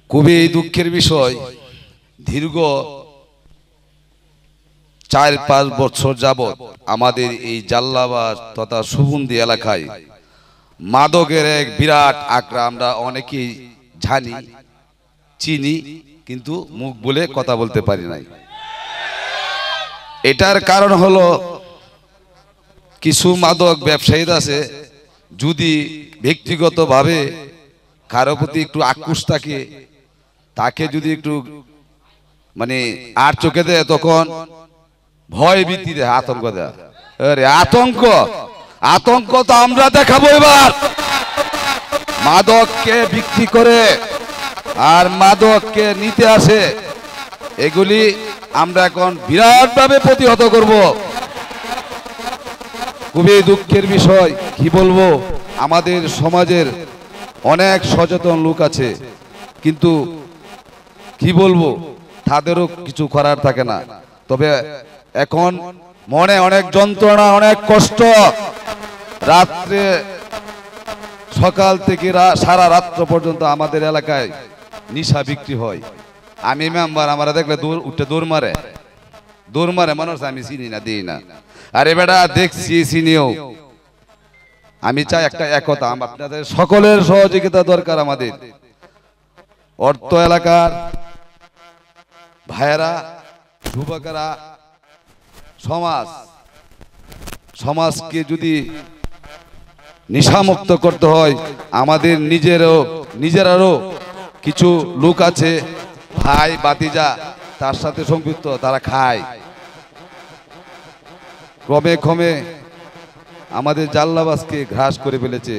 খুবই দুঃখের বিষয়, দীর্ঘ ৪-৫ বছর যাবৎ আমাদের এই জাল্লাবাদ তথা সুবন্দি এলাকায় মাদকের এক বিরাট আঁকড়া আমরা অনেকেই জানি, চিনি, কিন্তু মুখ বলে কথা বলতে পারি নাই। এটার কারণ হলো কিছু মাদক ব্যবসায়ী আছে, যদি ব্যক্তিগতভাবে কারো প্রতি একটু আক্রোশ থাকে, তাকে যদি একটু মানে আর চোখে দেয়, তখন ভয় ভীতি দেয়, আতঙ্ক দেয়। আরে আতঙ্ক আতঙ্ক তো আমরা দেখাবো এবার। মাদককে বিক্রি করে আর মাদককে নিতে আসে, এগুলি আমরা এখন বিরাটভাবে প্রতিহত করব। খুবই দুঃখের বিষয়, কি বলবো, আমাদের সমাজের অনেক সচেতন লোক আছে, কিন্তু কি বলবো, তাদেরও কিছু করার থাকে না। তবে এখন মনে অনেক যন্ত্রণা, অনেক কষ্ট। রাত্রে সকাল থেকে সারা রাত্র পর্যন্ত আমাদের এলাকায় নিশা বিক্রি হয়। আমি মেম্বার, আমরা দেখলে দৌড় মারে মানুষ, আমি চিনি না, দিই না। আরে বেটা, দেখছি চিনিও। আমি চাই একটা একতা, আপনাদের সকলের সহযোগিতা দরকার। আমাদের অর্থ এলাকার ভাইয়েরা, যুবকেরা, সমাজকে যদি নেশামুক্ত করতে হয়, আমাদের নিজেরারও কিছু লোক আছে, ভাই বাতিজা তার সাথে সম্পৃক্ত, তারা খায়। ক্রমে আমাদের জাল্লাবাসকে গ্রাস করে ফেলেছে।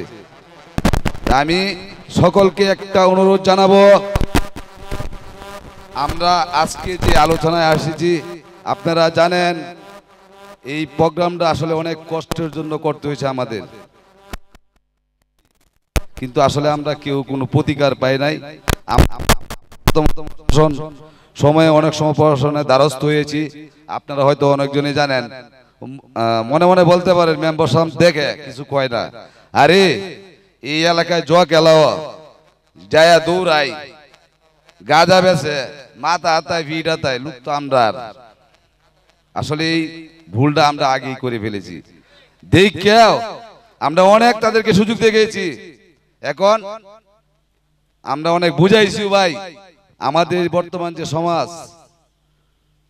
আমি সকলকে একটা অনুরোধ জানাবো, আমরা আজকে যে আলোচনায় আসছি, আপনারা জানেন এই প্রোগ্রামটা আসলে অনেক কষ্টের জন্য করতে হয়েছে আমাদের, কিন্তু আসলে আমরা কেউ কোনো প্রতিকার পাই নাই। সময়ে অনেক সময় পড়াশোনায় দ্বারস্থ হয়েছি, আপনারা হয়তো অনেকজনই জানেন। মনে মনে বলতে পারেন মেম্বার সাহেব দেখে কিছু কয় না। আরে এই এলাকায় জোয়া খেলাও যায়া দৌড়াই, গাঁজা বেছে, মাথা হাতায়, ভিড় হাতায়, লোক তো আমরা। আসলে এই ভুলটা আমরা আগেই করে ফেলেছি। দেখেও আমরা অনেক তাদেরকে সুযোগ দেখেছি, এখন আমরা অনেক বুঝাইছি। ভাই, আমাদের বর্তমান যে সমাজ,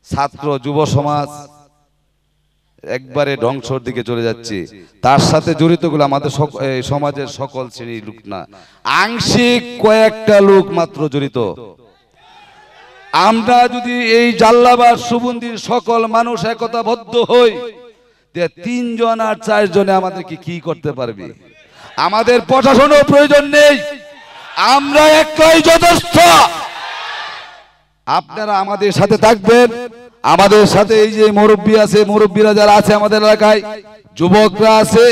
ছাত্র যুব সমাজ একবারে ধ্বংসের দিকে চলে যাচ্ছে। তার সাথে জড়িত গুলো আমাদের সমাজের সকল শ্রেণীর লোক না, আংশিক কয়েকটা লোক মাত্র জড়িত। আমরা যদি এই জাল্লাবাদ সুবন্দির সকল মানুষ একতাবদ্ধ হই, 3 জন আর 4 জনে আমাদেরকে কি করতে পারবে? আমাদের প্রশাসনের প্রয়োজন নেই, আমরা একটাই যথেষ্ট। আপনারা আমাদের সাথে থাকবেন, আমাদের সাথে এই যে মুরব্বী আছে, মুরব্বীরা যারা আছে আমাদের এলাকায়, যুবকরা আছে,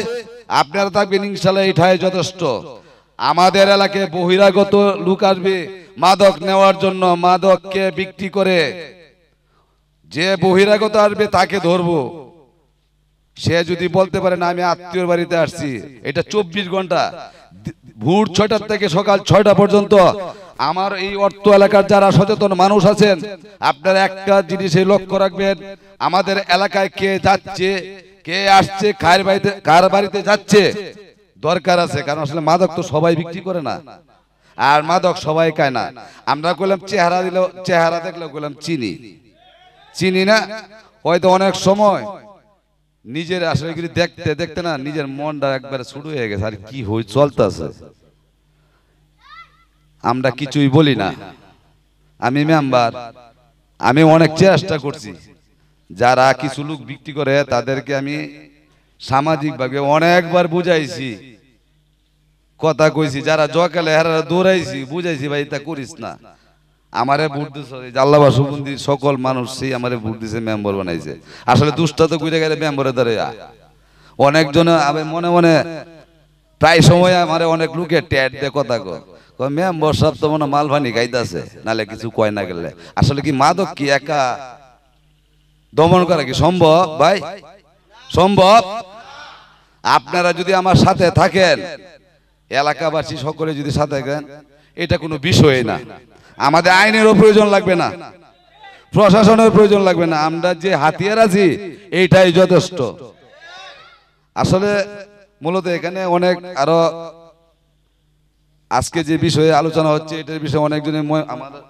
আপনারা থাকবেন, ইনশাআল্লাহ এটাই যথেষ্ট। আমাদের এলাকায় বহিরাগত লোক আসবে মাদক নেওয়ার জন্য, মাদককে বিক্রি করে। যে বহিরাগত আসবে তাকে ধরবো। সে যদি বলতে পারে না আমি আত্মীয়র বাড়িতে আসছি, এটা 24 ঘন্টা, ভোর 6টা থেকে সকাল 6টা পর্যন্ত আমার এই অর্থ এলাকার যারা সচেতন মানুষ আছেন, আপনারা একটা জিনিসে লক্ষ্য রাখবেন, আমাদের এলাকায় কে যাচ্ছে, কে আসছে, কার বাড়িতে যাচ্ছে দরকার আছে। কারণ আসলে মাদক তো সবাই বিক্রি করে না, আর মাদক সবাই খায় না। আমরা কইলাম চেহারা দেখলে কইলাম চিনি না, হয়তো অনেক সময় নিজের আসলে দেখতে দেখতে না নিজের মনটা একবারে শুরু হয়ে গেছে, আর কি হই চলতেছে, আমরা কিছুই বলি না। আমি মেম্বার, আমি অনেক চেষ্টা করছি, যারা কিছু লোক বিক্রি করে তাদেরকে আমি সামাজিকভাবে অনেকবার বুঝাইছি, কথা কইছি, যারা জকালে হেরা দৌড়াইছি, বুঝাইছি, ভাই তা করিস না। আমারে ভোট দিছে জাল্লাবাদ সুবন্দির সকল মানুষ, সেই আমারে ভোট দিছে, মেম্বার বানাইছে। আসলে দুষ্টা তো ঘুরে গেলে মেম্বারে ধরে। অনেকজন মনে মনে প্রায় সময় আমারে অনেক লোকে ট্যাট দিয়ে কথা কয়, মেম্বার সাহেব তো মনে মালভানি গাইতেছে, নালে কিছু কয় না গেলে। আসলে কি মাদক কি একা দমন করা কি সম্ভব? ভাই সম্ভব? আপনারা যদি আমার সাথে থাকেন, এলাকাবাসী সকলে যদি সাথে থাকেন, এটা কোনো বিষয় না। আমাদের আইনেরও প্রয়োজন লাগবে না, প্রশাসনের প্রয়োজন লাগবে না, আমরা যে হাতিয়ার আছি এইটাই যথেষ্ট। আসলে মূলত এখানে অনেক আরো আজকে যে বিষয়ে আলোচনা হচ্ছে এটার বিষয়ে অনেকজনে আমাদের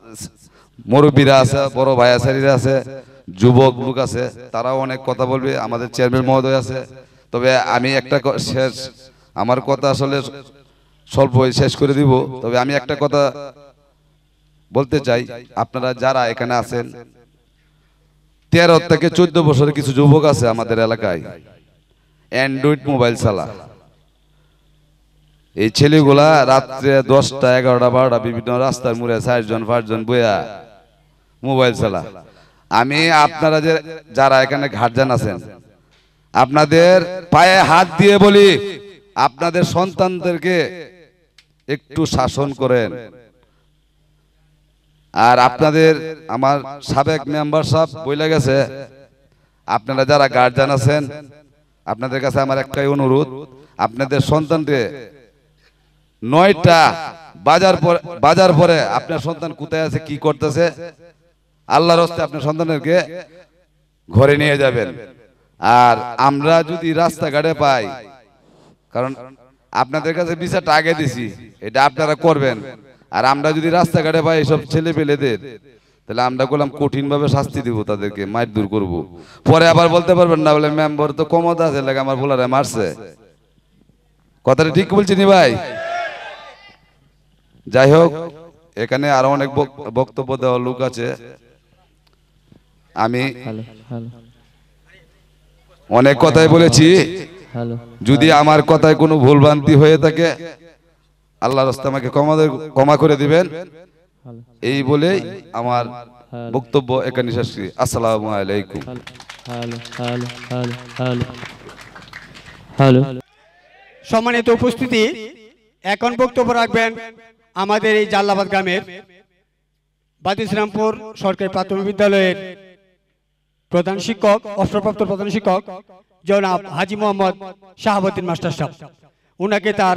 মুরব্বীরা আছে, বড় ভাইয়াসারিরা আছে, যুবক লোক আছে, তারাও অনেক কথা বলবে, আমাদের চেয়ারম্যান মহোদয় আছে। তবে আমি একটা শেষ, আমার কথা আসলে স্বল্প শেষ করে দিব। তবে আমি একটা কথা বলতে চাই, আপনারা যারা এখানে আছেন 13 থেকে 14 বছরের কিছু যুবক আছে আমাদের এলাকায়, অ্যান্ড্রয়েড মোবাইল চালা। এই ছেলেগুলা রাত্রে 10টা 11টা 12টা বিভিন্ন রাস্তার মোড়ে 4জন 5জন বইয়া মোবাইল চালা। আমি আপনারা যে যারা এখানে গার্জিয়ান আছেন, আপনাদের পায়ে হাত দিয়ে বলি, আপনাদের সন্তানদেরকে একটু শাসন করেন। আর আপনাদের আমার সাবেক মেম্বার সাহেব বইলা গেছে, আপনারা যারা গার্জিয়ান আছেন আপনাদের কাছে আমার একটাই অনুরোধ, আপনাদের সন্তানকে 9টা বাজার পরে আপনার সন্তান কোথায় আছে কি করতেছে আল্লাহর রাস্তে আপনার সন্তানদেরকে ঘরে নিয়ে যাবেন। আর আমরা যদি রাস্তাঘাটে পাই, কারণ আপনাদের কাছে বিচারটা আগে দিছি, এটা আপনারা করবেন। আর আমরা যদি রাস্তাঘাটে পাই এইসব ছেলে পেলেদের, তাহলে আমরা বললাম কঠিন ভাবে শাস্তি দিব, তাদেরকে মার দূর করবো। পরে আবার বলতে পারবেন না বলে মেম্বার তো ক্ষমতা আছে লাগে আমার বলারে মারছে। কথাটা ঠিক বলছি নি ভাই? যাই হোক, এখানে আরো অনেক বক্তব্য দেওয়ার লোক আছে, আমি অনেক কথাই বলেছি। যদি আমার কথায় কোনো ভুলভ্রান্তি হয়ে থাকে আল্লাহর রাস্তায় আমাকে ক্ষমা করে দিবেন। এই বলেই আমার বক্তব্য এখানে শেষ করি। আসসালামু আলাইকুম। সম্মানিত উপস্থিতি, এখন বক্তব্য রাখবেন আমাদের এই জাল্লাবাদ গ্রামের বাদিশ্রামপুর সরকারি প্রাথমিক বিদ্যালয়ের প্রধান শিক্ষক, অবসরপ্রাপ্ত প্রধান শিক্ষক জনাব হাজী মোহাম্মদ শাহাবুদ্দিন মাস্টার সাহেব। উনাকে তার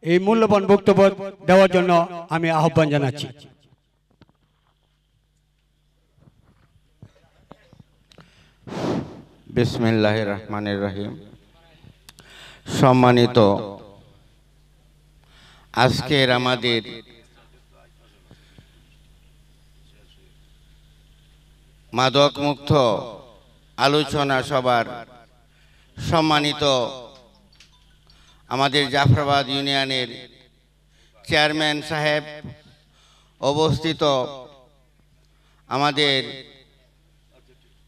এই মূল্যবান বক্তব্য দেওয়ার জন্য আমি আহ্বান জানাচ্ছি। বিসমিল্লাহির রহমানির রহিম। সম্মানিত আজকের আমাদের মাদক মুক্ত আলোচনা সভার সম্মানিত আমাদের জাফরাবাদ ইউনিয়নের চেয়ারম্যান সাহেব, অবস্থিত আমাদের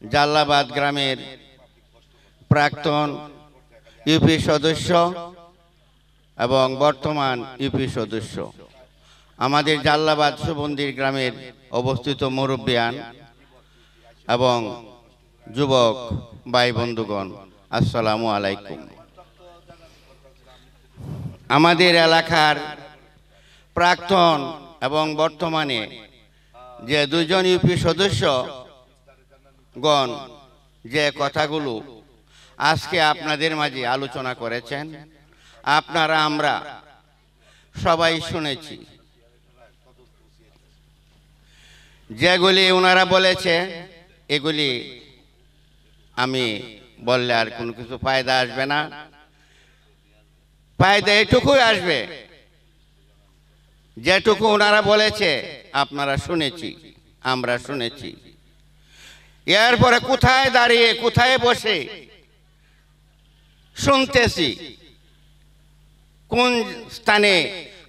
জাল্লাবাদ গ্রামের প্রাক্তন ইউপি সদস্য এবং বর্তমান ইউপি সদস্য, আমাদের জাল্লাবাদ সুবন্দির গ্রামের অবস্থিত মুরব্বিয়ান এবং যুবক ভাই বন্ধুগণ, আসসালামু আলাইকুম। আমাদের এলাকার প্রাক্তন এবং বর্তমানে যে দুজন ইউপি সদস্য গণ যে কথাগুলো আজকে আপনাদের মাঝে আলোচনা করেছেন, আপনারা আমরা সবাই শুনেছি। যেগুলি ওনারা বলেছে এগুলি আমি বললে আর কোনো কিছু ফায়দা আসবে না, ফায়দা এটুকুই আসবে যেটুকু ওনারা বলেছে আপনারা শুনেছি, আমরা শুনেছি। এরপরে কোথায় দাঁড়িয়ে কোথায় বসে শুনতেছি, কোন স্থানে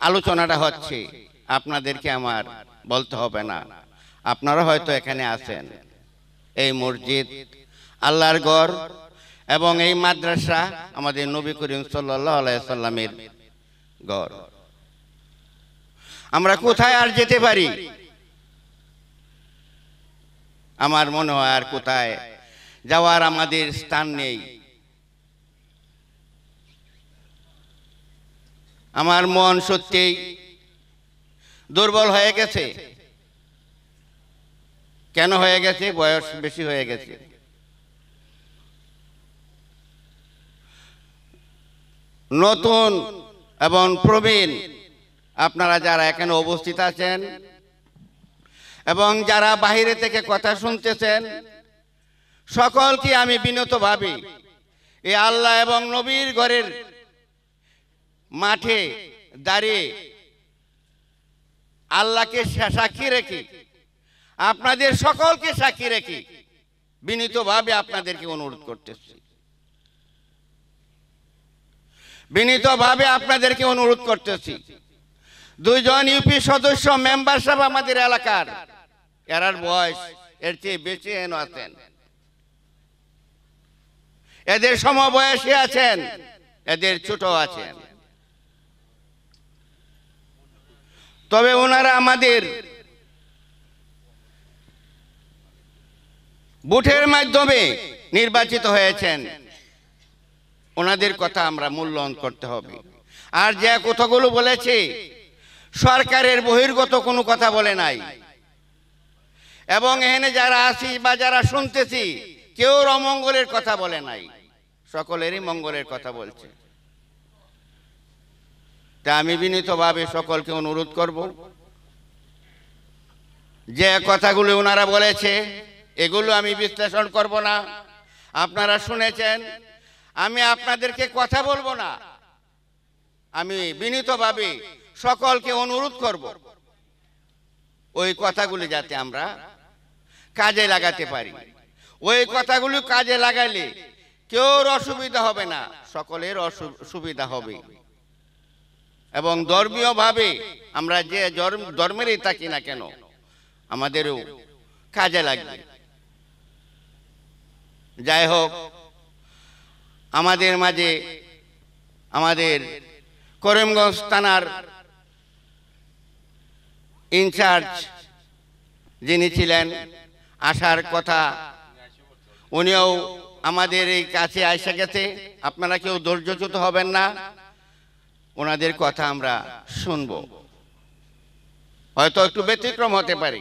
আলোচনাটা হচ্ছে আপনাদেরকে আমার বলতে হবে না। আপনারা হয়তো এখানে আছেন, এই মসজিদ আল্লাহর ঘর এবং এই মাদ্রাসা আমাদের নবী করিম সাল্লাল্লাহু আলাইহি সাল্লামের ঘর। আমরা কোথায় আর যেতে পারি? আমার মনে হয় আর কোথায় যাওয়ার আমাদের স্থান নেই। আমার মন সত্যিই দুর্বল হয়ে গেছে। কেন হয়ে গেছে? বয়স বেশি হয়ে গেছে। নতুন এবং প্রবীণ আপনারা যারা এখানে উপস্থিত আছেন, এবং যারা বাহিরে থেকে কথা শুনতেছেন সকলকে আমি বিনীতভাবে এই আল্লাহ এবং নবীর ঘরের মাঠে দাঁড়িয়ে আল্লাহকে সাক্ষী রেখে আপনাদের সকলকে সাক্ষী রেখে বিনীতভাবে আপনাদেরকে অনুরোধ করতেছি, বিনীতভাবে আপনাদেরকে অনুরোধ করতেছি। দুইজন ইউপি সদস্য মেম্বার সাহেব আমাদের এলাকার, এরার বয়স এর চেয়ে বেশি হেন আছেন, এদের সমবয়সী আছেন, এদের ছোট আছেন, তবে ওনারা আমাদের ভোটের মাধ্যমে নির্বাচিত হয়েছেন, ওনাদের কথা আমরা মূল্যায়ন করতে হবে। আর যে কথাগুলো বলেছে সরকারের বহির্গত কোনো কথা বলে নাই, এবং এখানে যারা আছি বা যারা শুনতেছি কেউ অমঙ্গলের কথা বলে নাই, সকলেরই মঙ্গলের কথা বলছে। তা আমি বিনীতভাবে সকলকে অনুরোধ করব, যে কথাগুলো ওনারা বলেছে এগুলো আমি বিশ্লেষণ করব না, আপনারা শুনেছেন, আমি আপনাদেরকে কথা বলবো না। আমি বিনীতভাবে সকলকে অনুরোধ করব ওই কথাগুলি যাতে আমরা কাজে লাগাতে পারি। ওই কথাগুলি কাজে লাগাইলে কেউর অসুবিধা হবে না, সকলের সুবিধা হবে। এবং ধর্মীয়ভাবে আমরা যে ধর্মেরই থাকি না কেন আমাদেরও কাজে লাগবে। যাই হোক, আমাদের মাঝে আমাদের করিমগঞ্জ থানার ইনচার্জ যিনি ছিলেন, আসার কথা, উনিও আমাদের এই কাছে আইসা গেছে। আপনারা কেউ ধৈর্যচ্যুত হবেন না, ওনাদের কথা আমরা শুনব। হয়তো একটু ব্যতিক্রম হতে পারে,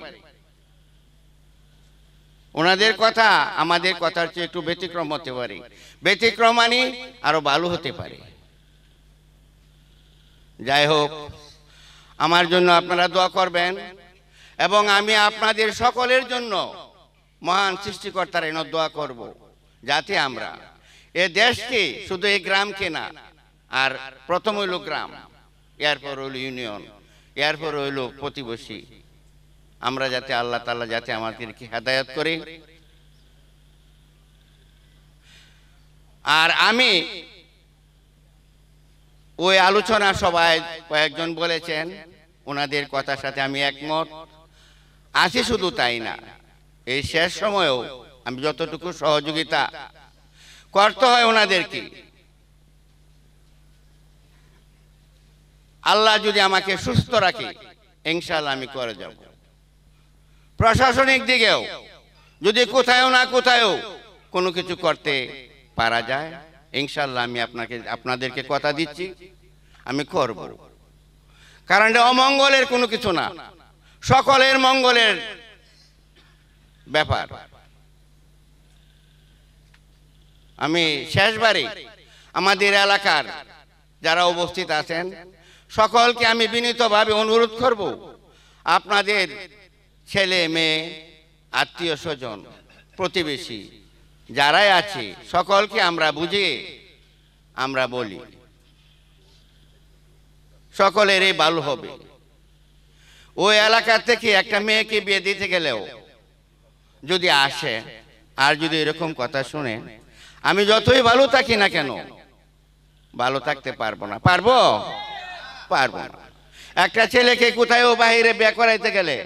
ওনাদের কথা আমাদের কথার চেয়ে একটু ব্যতিক্রম হতে পারে, ব্যতিক্রম মানে আরো ভালো হতে পারে। যাই হোক, আমার জন্য আপনারা দোয়া করবেন, এবং আমি আপনাদের সকলের জন্য মহান সৃষ্টিকর্তার এনে দোয়া করব, যাতে আমরা এ দেশকে, শুধু এই গ্রামকে না, আর প্রথম হইল গ্রাম, এরপর হইল ইউনিয়ন, এরপর হইল প্রতিবেশী, আমরা যাতে আল্লাহ তাআলা যাতে আমাদেরকে হেদায়েত করে। আর আমি ওই আলোচনা সভায় কয়েকজন বলেছেন, ওনাদের কথার সাথে আমি একমত আছি। শুধু তাই না, এই শেষ সময়েও আমি যতটুকু সহযোগিতা করতে হয় ওনাদেরকে, আল্লাহ যদি আমাকে সুস্থ রাখে ইনশাআল্লাহ আমি করে যাব। প্রশাসনিক দিকেও যদি কোথাও না কোথাও কোনো কিছু করতে পারা যায় ইনশাআল্লাহ আমি আপনাদেরকে কথা দিচ্ছি আমি করব। কারণ এটা অমঙ্গলের কোনো কিছু না, সকলের মঙ্গলের ব্যাপার। আমি শেষবারে আমাদের এলাকার যারা উপস্থিত আছেন সকলকে আমি বিনীতভাবে অনুরোধ করব, আপনাদের ছেলে মেয়ে, আত্মীয় স্বজন, প্রতিবেশী যারাই আছে সকলকে আমরা বুঝিয়ে আমরা বলি, সকলেরই ভালো হবে। ওই এলাকা থেকে একটা মেয়েকে বিয়ে দিতে গেলেও যদি আসে আর যদি এরকম কথা শুনে, আমি যতই ভালো থাকি না কেন ভালো থাকতে পারবো না। পারবো? পারবো না। একটা ছেলেকে কোথাও বাইরে বিয়ে করাইতে গেলে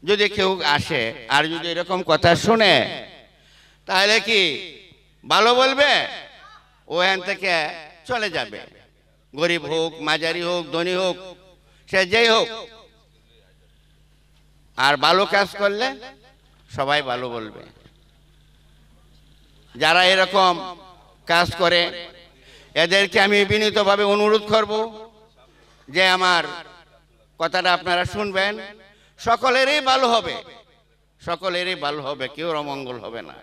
যদি কেউ আসে আর যদি এরকম কথা শুনে, তাহলে কি ভালো বলবে? ওখান থেকে চলে যাবে, গরিব হোক, মাঝারি হোক, ধনী হোক, সে যেই হোক। আর ভালো কাজ করলে সবাই ভালো বলবে। যারা এরকম কাজ করে এদেরকে আমি বিনীতভাবে অনুরোধ করব যে আমার কথাটা আপনারা শুনবেন, সকলেরই ভালো হবে, সকলেরই ভালো হবে, কেউ অমঙ্গল হবে না।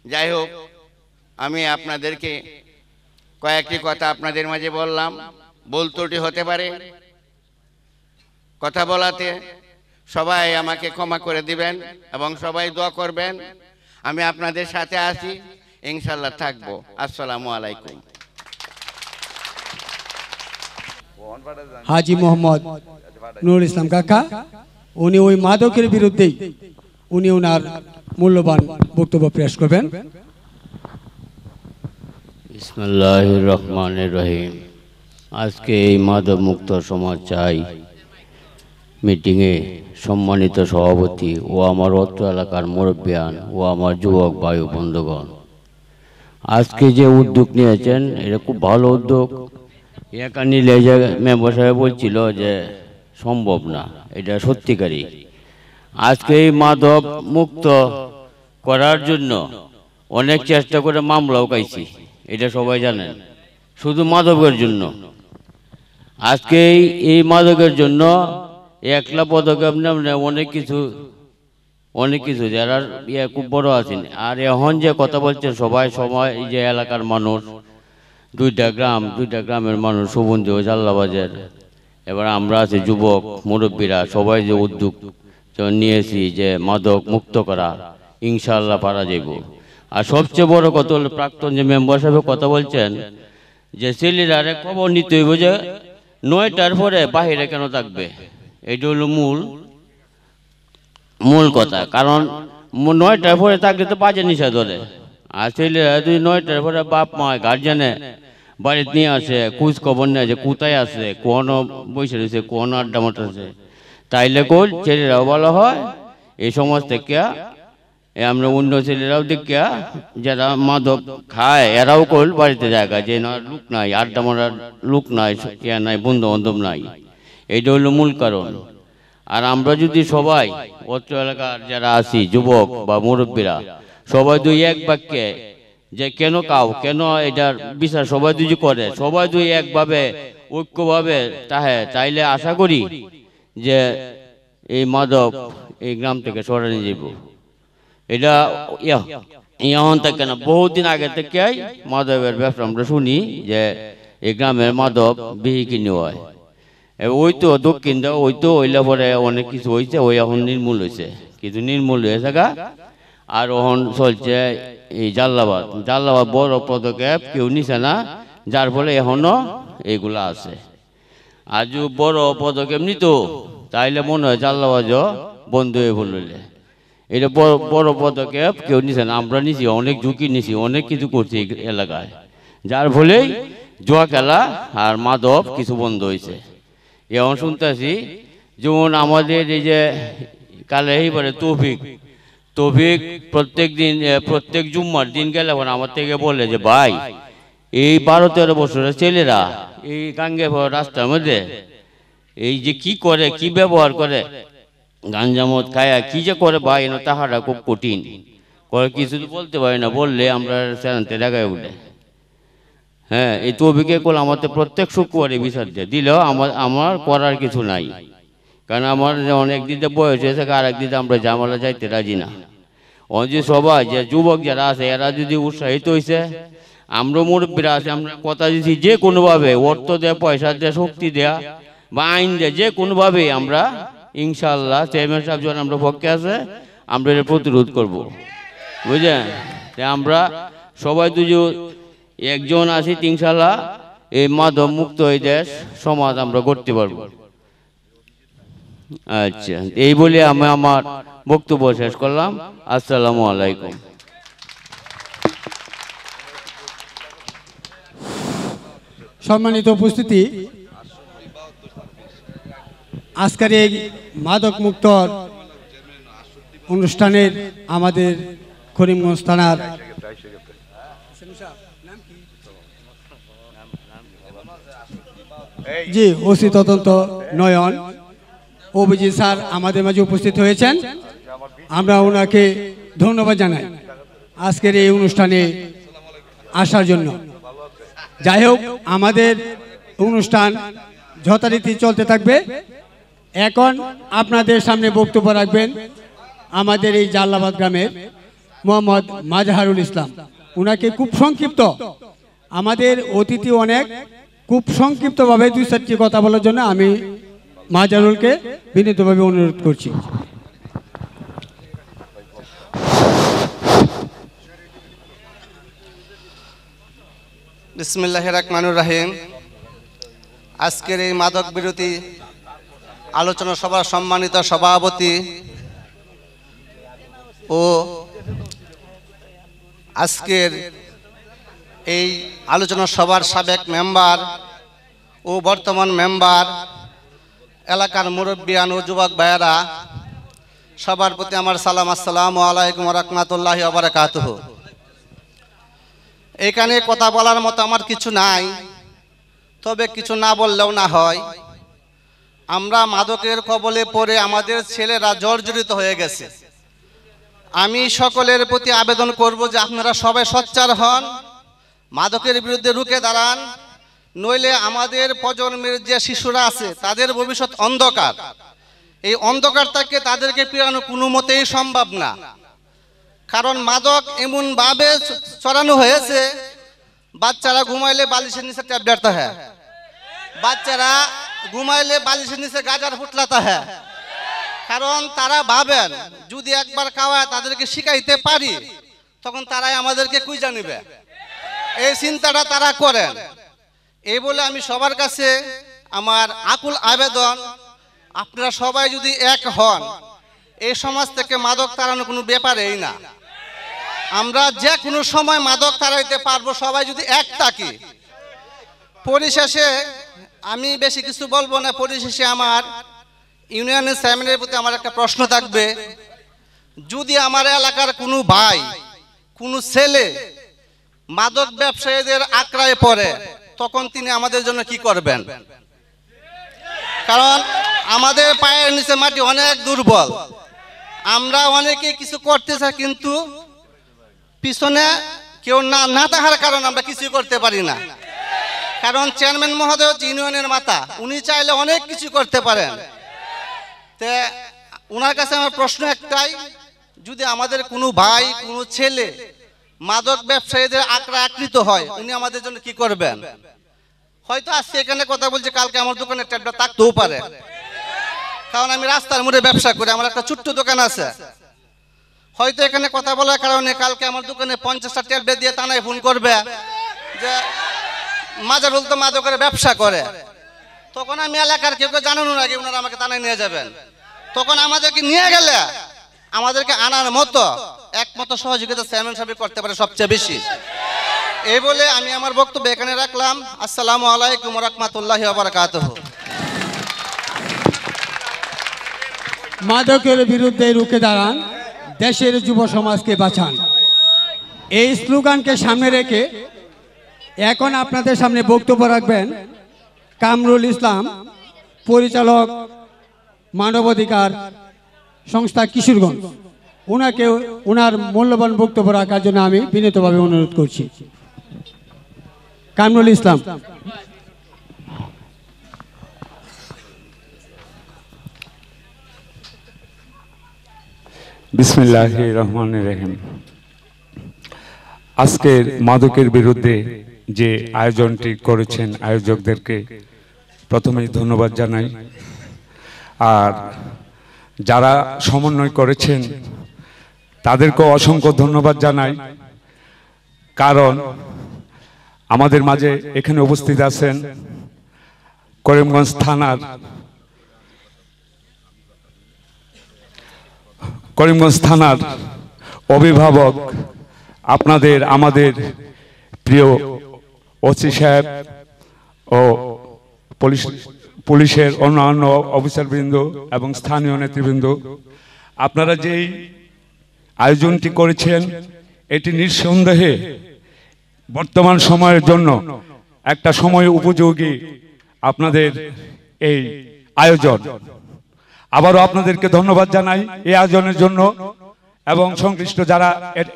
যাই হোক, আমি আপনাদেরকে কয়েকটি কথা আপনাদের মাঝে বললাম, ভুল ত্রুটি হতে পারে, কথা বলাতে সবাই আমাকে ক্ষমা করে দিবেন এবং সবাই দোয়া করবেন। আমি আপনাদের সাথে আছি, ইনশাল্লাহ থাকবো। আসসালামু আলাইকুম। হাজি মোহাম্মদ নুরুল ইসলাম কাকা, উনি ওই মাদকের বিরুদ্ধেই উনি ওনার মূল্যবান বক্তব্য পেশ করবেন। বিসমিল্লাহির রহমানির রহিম। আজকে এই মাদক মুক্ত সমাজ চাই মিটিংয়ে সম্মানিত সভাপতি ও আমার অত্র এলাকার মুরব্বিয়ান ও আমার যুবক বায়ু বন্ধুগণ, আজকে যে উদ্যোগ নিয়েছেন এটা খুব ভালো উদ্যোগ। এখানে নিলে যে মেম্বার সাহেব বলছিল যে সম্ভব না, এটা সত্যিকারই। আজকে এই মাদক মুক্ত করার জন্য অনেক চেষ্টা করে মামলাও পাইছি, এটা সবাই জানেন, শুধু মাদকের জন্য। আজকে এই মাদকের জন্য একলা পদক্ষেপ নেমনে অনেক কিছু যারা খুব বড় আছেন। আর এখন যে কথা বলছেন সবাই যে এলাকার মানুষ, দুইটা গ্রামের মানুষ, সুবন্ধি ও জাল্লাবাজের, এবার আমরা আছি যুবক মুরব্বীরা, সবাই যে উদ্যোগ নিয়েছি যে মাদক মুক্ত করা, ইনশাআল্লাহ পারা যাইব। আর সবচেয়ে বড় কথা হলো প্রাক্তন যে মেম্বার সাহেব কথা বলছেন যে ছেলেরা খবর নিতে হইব যে 9টার পরে বাহিরে কেন থাকবে, এটা হলো মূল কথা। কারণ 9টার পরে থাকলে তো বাজে নিশা ধরে। আর ছেলেরা যদি 9টার পরে বাপ মা গার্জেনে বাড়িতে নিয়ে আসে, খোঁজ খবর নেয় যে কোথায় আছে, কোন বসে রয়েছে, কোন আড্ডা মারতেছে, তাইলে কোল ছেলেরাও ভালো হয়। এই সমাজ থেকে আমরা অন্য ছেলেরাও দেখিয়া যারা মাদক খায় এরাও কোল বাড়িতে জায়গা যে না লোক নাই, আড্ডা মারার লোক নাই, নাই বন্ধু বান্ধব নাই, এইটা হলো মূল কারণ। আর আমরা যদি সবাই অত্র এলাকার যারা আছি যুবক বা মুরব্বীরা সবাই দুই এক বাক্যে যে কেন কাও কেন এটার বিচার সবাই দুই করে, সবাই দুই একভাবে ঐক্যভাবে তাইলে আশা করি যে এই মাদক এই গ্রাম থেকে সরানো যাব। এটা এখন থেকে না, বহুদিন আগে থেকে মাদকের ব্যবসা আমরা শুনি যে এই গ্রামের মাদক বিহি কিনে হয়। ওই তো দক্ষিণ ওই তো ওইলা পরে অনেক কিছু হয়েছে, ওই এখন নির্মূল হয়েছে, কিছু নির্মূল হয়ে থাকা। আর এখন চলছে এই জাল্লাবাদ বড় পদক্ষেপ কেউ নিছে না, যার ফলে এখনো এইগুলা আছে। আর যদি বড় পদক্ষেপ নিত তাইলে মনে হয় জাল্লাবাজও বন্ধ হয়ে পড়লে। এটা বড় পদক্ষেপ কেউ নিছে না, আমরা নিছি, অনেক ঝুঁকি নিছি, অনেক কিছু করছি এলাকায়, যার ফলেই জুয়া খেলা আর মাদক কিছু বন্ধ হয়েছে। এখন শুনতেছি যেমন আমাদের এই যে কালে এইবারে তৌফিক প্রত্যেক জুম্মার দিন গেলে আমার থেকে বলে যে ভাই এই 12-13 বছরের ছেলেরা এই গাঙ্গে রাস্তার মধ্যে এই যে কি করে, কি ব্যবহার করে, গাঞ্জামত খায়া কি যে করে ভাই, তাহারা খুব কঠিন করে, কিছু তো বলতে পারি না, বললে আমরা সেরান্তে দেখায় উঠে। হ্যাঁ, এই তৌফিকে কোল আমাদের প্রত্যেক শুক্রবারে বিচার দিলেও আমার করার কিছু নাই। কারণ আমার অনেক দিতে বয়স হয়েছে, আর একদিকে আমরা জামালা যাইতে রাজি না। যে সবাই যে যুবক যারা আছে এরা যদি উৎসাহিত হয়েছে, আমরা মুরব্বীরা আছে, আমরা কথা দিচ্ছি যে কোনোভাবে অর্থ দেয়া, পয়সা দেয়া, শক্তি দেয়া বা আইন দেয়া, যে কোনোভাবে আমরা ইনশাআল্লাহ চেয়ারম্যান সাহেব যখন আমরা পক্ষে আছে আমরা এটা প্রতিরোধ করব, বুঝলেন? আমরা সবাই একজন আছি, ইনশাআল্লাহ এই মাদক মুক্ত এই দেশ সমাজ আমরা করতে পারবো। আচ্ছা, এই বলে আমি আমার বক্তব্য শেষ করলাম। আসসালামু আলাইকুম। সম্মানিত উপস্থিতি, আজকের এই মাদক মুক্ত অনুষ্ঠানের আমাদের করিমগঞ্জ থানার জি ওসি তদন্ত নয়ন অভিজিৎ স্যার আমাদের মাঝে উপস্থিত হয়েছেন। আমরা ওনাকে ধন্যবাদ জানাই আজকের এই অনুষ্ঠানে আসার জন্য। যাই হোক, আমাদের অনুষ্ঠান যথারীতি চলতে থাকবে। এখন আপনাদের সামনে বক্তব্য রাখবেন আমাদের এই জাল্লাবাদ গ্রামের মোহাম্মদ মাজহারুল ইসলাম। উনাকে খুব সংক্ষিপ্ত, আমাদের অতিথি অনেক, খুব সংক্ষিপ্তভাবে 2-4টি কথা বলার জন্য আমি মাজারুলকে বিনীতভাবে অনুরোধ করছি। বিসমিল্লাহির রহমানির রহিম। আজকের এই মাদক বিরোধী আলোচনা সভার সম্মানিত সভাপতি ও আজকের এই আলোচনা সভার সাবেক মেম্বার ও বর্তমান মেম্বার, এলাকার মুরব্বিয়ান ও যুবক ভাইয়েরা, সবার প্রতি আমার সালাম, আসসালামু আলাইকুম ওয়া রাহমাতুল্লাহি ওয়া বারাকাতুহু। এখানে কথা বলার মতো আমার কিছু নাই, তবে কিছু না বললেও না হয়। আমরা মাদকের কবলে পড়ে আমাদের ছেলেরা জর্জরিত হয়ে গেছে। আমি সকলের প্রতি আবেদন করব যে আপনারা সবাই সোচ্চার হন, মাদকের বিরুদ্ধে রুখে দাঁড়ান, নইলে আমাদের প্রজন্মের যে শিশুরা আছে তাদের ভবিষ্যৎ অন্ধকার। এই অন্ধকার থেকে তাদেরকে ফেরানো কোনো মতেই সম্ভব না। কারণ মাদক এমনভাবে ছড়ানো হয়েছে, বাচ্চারা ঘুমাইলে বালিশের নিচে ট্যাবলেট হয়, বাচ্চারা ঘুমাইলে বালিশের নিচে গাজার ফুটলাতা হয়। কারণ তারা ভাবেন যদি একবার খাওয়ায় তাদেরকে শিখাইতে পারি তখন তারাই আমাদেরকে কুইজা নিবে, এই চিন্তাটা তারা করেন। এই বলে আমি সবার কাছে আমার আকুল আবেদন, আপনারা সবাই যদি এক হন, এই সমাজ থেকে মাদক তাড়ানো কোনো ব্যাপারেই না। আমরা যে কোনো সময় মাদক তাড়াইতে পারবো সবাই যদি এক থাকি। পরিশেষে আমি বেশি কিছু বলবো না। পরিশেষে আমার ইউনিয়নের চেয়ারম্যানের প্রতি আমার একটা প্রশ্ন থাকবে, যদি আমার এলাকার কোনো ভাই, কোনো ছেলে মাদক ব্যবসায়ীদের আক্রায় পড়ে, তখন তিনি আমাদের জন্য কি করবেন? কারণ আমাদের পায়ের নিচে মাটি অনেক দুর্বল, আমরা অনেকে কিছু করতে চাই কিন্তু পিছনে কেউ না থাকার কারণে আমরা কিছু করতে পারি না। কারণ চেয়ারম্যান মহোদয় হচ্ছে ইউনিয়নের মাথা, উনি চাইলে অনেক কিছু করতে পারেন। তে ওনার কাছে আমার প্রশ্ন একটাই, যদি আমাদের কোনো ভাই, কোনো ছেলে মাদক ব্যবসায়ীদের আক্রান্ত হয়, উনি আমাদের জন্য কি করবেন? হয়তো আজকে এখানে কথা বলছে, কালকে আমার দোকানে ট্যাবলেট থাকতেও পারে। কারণ আমি রাস্তার মোড়ে ব্যবসা করি, আমার একটা ছোট্ট দোকান আছে। হয়তো এখানে কথা বলার কারণে কালকে আমার দোকানে 50টা ট্যাবলেট দিয়ে থানায় ফোন করবে যে মাজারুল তো মাদকের ব্যবসা করে। তখন আমি এলাকার কেউ জানানোর আগে ওনারা আমাকে থানায় নিয়ে যাবেন। তখন আমাদেরকে নিয়ে গেলে আমাদেরকে আনার মতো একমত সহযোগিতা চেয়ারম্যান সাহেব করতে পারে সবচেয়ে বেশি। এই বলে আমি আমার বক্তব্য এখানে রাখলাম। আসসালামু আলাইকুম ওয়া রাহমাতুল্লাহি ওয়া বারাকাতুহু। মাদকের বিরুদ্ধে রুখে দাঁড়ান, দেশের যুব সমাজকে বাঁচান, এই স্লোগানকে সামনে রেখে এখন আপনাদের সামনে বক্তব্য রাখবেন কামরুল ইসলাম, পরিচালক মানবাধিকার সংস্থা কিশোরগঞ্জ। ওনাকে ওনার মূল্যবান বক্তব্য রাখার জন্য আমি বিনীতভাবে অনুরোধ করছি। কামরুল ইসলাম। বিসমিল্লাহির রহমানির রহিম। আজকের মাদকের বিরুদ্ধে যে আয়োজনটি করেছেন আয়োজকদেরকে প্রথমেই ধন্যবাদ জানাই। আর যারা সমন্বয় করেছেন তাদেরকেও অসংখ্য ধন্যবাদ জানাই। কারণ আমাদের মাঝে এখানে উপস্থিত আছেন করিমগঞ্জ থানার অভিভাবক, আপনাদের আমাদের প্রিয় ওসি সাহেব ও পুলিশের অন্যান্য অফিসারবৃন্দ এবং স্থানীয় নেতৃবৃন্দ, আপনারা যেই আয়োজনটি করেছেন এটি নিঃসন্দেহে বর্তমান সময়ের জন্য একটা সময় উপযোগী আপনাদের এই আয়োজন। আবারও আপনাদেরকে ধন্যবাদ জানাই এই আয়োজনের জন্য এবং সংশ্লিষ্ট যারা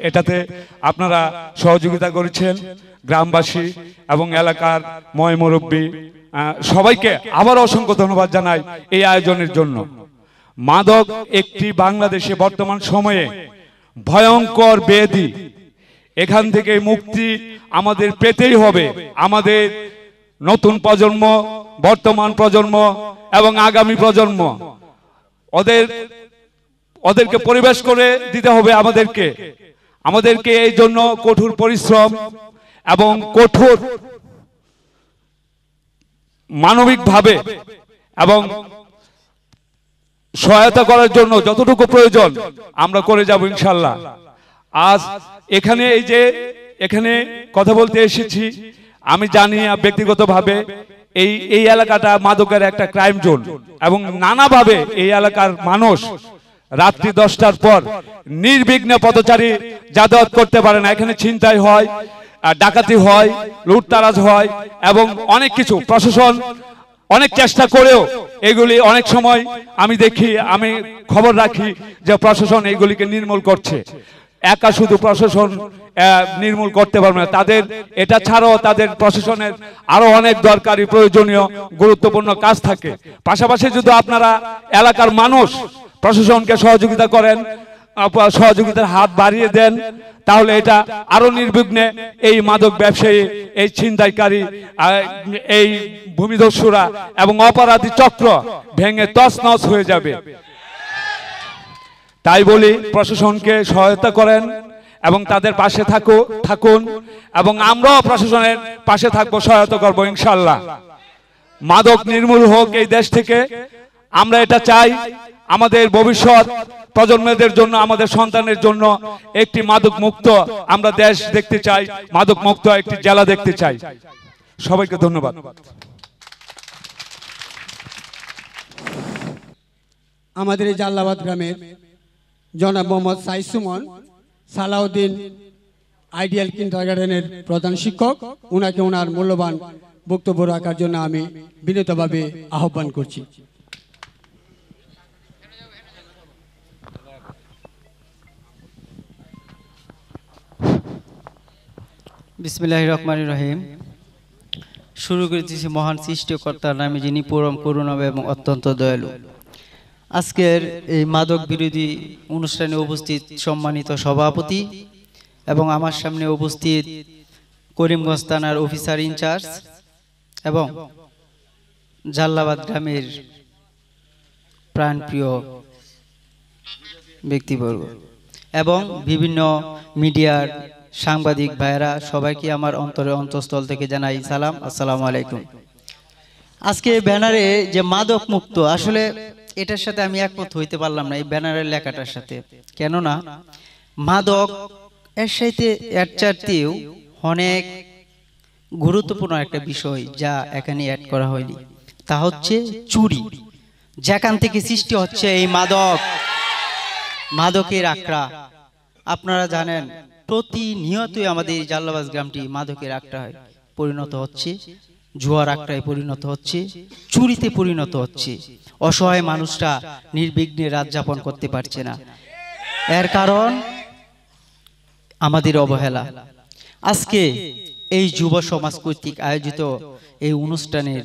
এটাতে আপনারা সহযোগিতা করেছেন, গ্রামবাসী এবং এলাকার ময় মুরব্বী সবাইকে আবার অসংখ্য ধন্যবাদ জানাই এই আয়োজনের জন্য। মাদক একটি বাংলাদেশে বর্তমান সময়ে ভয়ঙ্কর ব্যাধি, এখান থেকে মুক্তি আমাদের পেতেই হবে। আমাদের নতুন প্রজন্ম, বর্তমান প্রজন্ম এবং আগামী প্রজন্ম, ওদেরকে পরিবেশ করে দিতে হবে আমাদেরকে এই জন্য কঠোর পরিশ্রম এবং কঠোর মানবিকভাবে এবং সহায়তা করার জন্য যতটুকু প্রয়োজন আমরা করে যাব ইনশাল্লাহ। আজ এখানে কথা বলতে এসেছি, আমি জানি ব্যক্তিগতভাবে এই এলাকাটা মাদকের একটা ক্রাইম জোন এবং নানাভাবে এই এলাকার মানুষ রাত্রি 10টার পর নির্বিঘ্নে পথচারী যাতায়াত করতে পারে না। এখানে ছিনতাই হয়, ডাকাতি হয়, লুটতারাজ হয় এবং অনেক কিছু। প্রশাসন অনেক চেষ্টা করেও এগুলি অনেক সময় আমি খবর রাখি যে প্রশাসন এগুলিকে নির্মূল করছে। একা শুধু প্রশাসন নির্মূল করতে পারবে না, তাদের এটা ছাড়াও তাদের প্রশাসনের আরো অনেক দরকারি প্রয়োজনীয় গুরুত্বপূর্ণ কাজ থাকে। পাশাপাশি যদি আপনারা এলাকার মানুষ প্রশাসনকে সহযোগিতা করেন, সহযোগিতার হাত বাড়িয়ে দেন, তাহলে এটা আরো নির্বিঘ্নে এই মাদক ব্যবসায়ী, এই ছিনতাইকারী, এই ভূমিদস্যুরা এবং অপরাধী চক্র ভেঙে তছনছ হয়ে যাবে। তাই বলি প্রশাসনকে সহায়তা করেন এবং তাদের পাশে থাকুন এবং আমরাও প্রশাসনের পাশে থাকবো, সহায়তা করবো ইনশাল্লাহ। মাদক নির্মূল হোক এই দেশ থেকে, আমরা এটা চাই। আমাদের ভবিষ্যৎ প্রজন্মদের জন্য, আমাদের সন্তানের জন্য একটি মাদক মুক্ত আমরা দেশ দেখতে চাই, মাদক মুক্ত একটি জেলা দেখতে চাই। সবাইকে ধন্যবাদ। আমাদের এই জাল্লাবাদ গ্রামের জনাব মোহাম্মদ সাইদ সুমন সালাউদ্দিন আইডিয়াল কিন্ডারগার্টেনের প্রধান শিক্ষক, উনাকে ওনার মূল্যবান বক্তব্য রাখার জন্য আমি বিনীতভাবে আহ্বান করছি। বিসমিল্লাহির রহমানির রহিম। শুরু করেছি মহান সৃষ্টিকর্তার নামে, যিনি পরম করুণাময় এবং অত্যন্ত দয়ালু। আজকের এই মাদক বিরোধী অনুষ্ঠানে উপস্থিত সম্মানিত সভাপতি এবং আমার সামনে উপস্থিত করিমগঞ্জ থানার অফিসার ইনচার্জ এবং জাল্লাবাদ গ্রামের প্রাণপ্রিয় ব্যক্তিবর্গ এবং বিভিন্ন মিডিয়ার সাংবাদিক ভাইয়েরা, সবাইকে আমার অন্তঃস্থল থেকে জানাই সালাম, আসসালামু আলাইকুম। আজকে ব্যানারে যে মাদক মুক্ত, আসলে এটার সাথে আমি একমত হইতে পারলাম না এই ব্যানারের লেখাটার সাথে। কেননা মাদক এর সাথে এর চারতেও অনেক গুরুত্বপূর্ণ একটা বিষয় যা এখানে অ্যাড করা হয়নি, তা হচ্ছে চুরি। যেখান থেকে সৃষ্টি হচ্ছে এই মাদকের আখড়া। আপনারা জানেন প্রতিনিয়তই আমাদের এই জাল্লাবাদ গ্রামটি মাদকের আখড়া পরিণত হচ্ছে, জুয়ার আখড়ায় পরিণত হচ্ছে, চুরিতে পরিণত হচ্ছে। অসহায় মানুষরা নির্বিঘ্নে রাত যাপন করতে পারছে না। এর কারণ আমাদের অবহেলা। আজকে এই যুব সমাজ কর্তৃক আয়োজিত এই অনুষ্ঠানের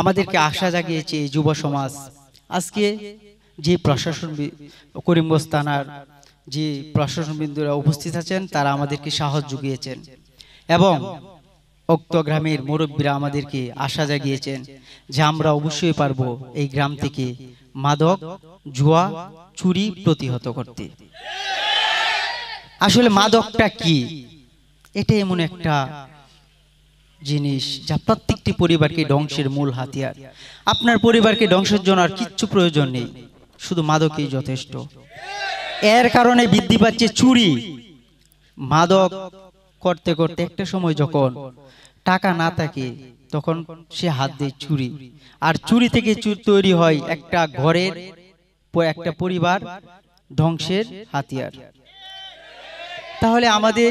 আমাদেরকে আশা জাগিয়েছে এই যুব সমাজ। আজকে যে প্রশাসন, করিমগঞ্জ থানার যে প্রশাসনবৃন্দরা উপস্থিত আছেন, তারা আমাদেরকে সাহস জুগিয়েছেন এবং উক্ত গ্রামের মুরব্বীরা আমাদেরকে আশা জাগিয়েছেন যে আমরা অবশ্যই পারবো এই গ্রাম থেকে মাদক, জুয়া, চুরি প্রতিহত করতে। আসলে মাদকটা কি? এটা এমন একটা জিনিস যা প্রত্যেকটি পরিবারকে ধ্বংসের মূল হাতিয়ার। আপনার পরিবারকে ধ্বংসের জন্য আর কিচ্ছু প্রয়োজন নেই, শুধু মাদকই যথেষ্ট। এর কারণে বৃদ্ধি পাচ্ছে চুরি। মাদক করতে করতে একটা সময় যখন টাকা না থাকে তখন সে হাত দেয় চুরি, আর চুরি থেকে তৈরি হয় একটা ঘরের, একটা পরিবার ধ্বংসের হাতিয়ার। তাহলে আমাদের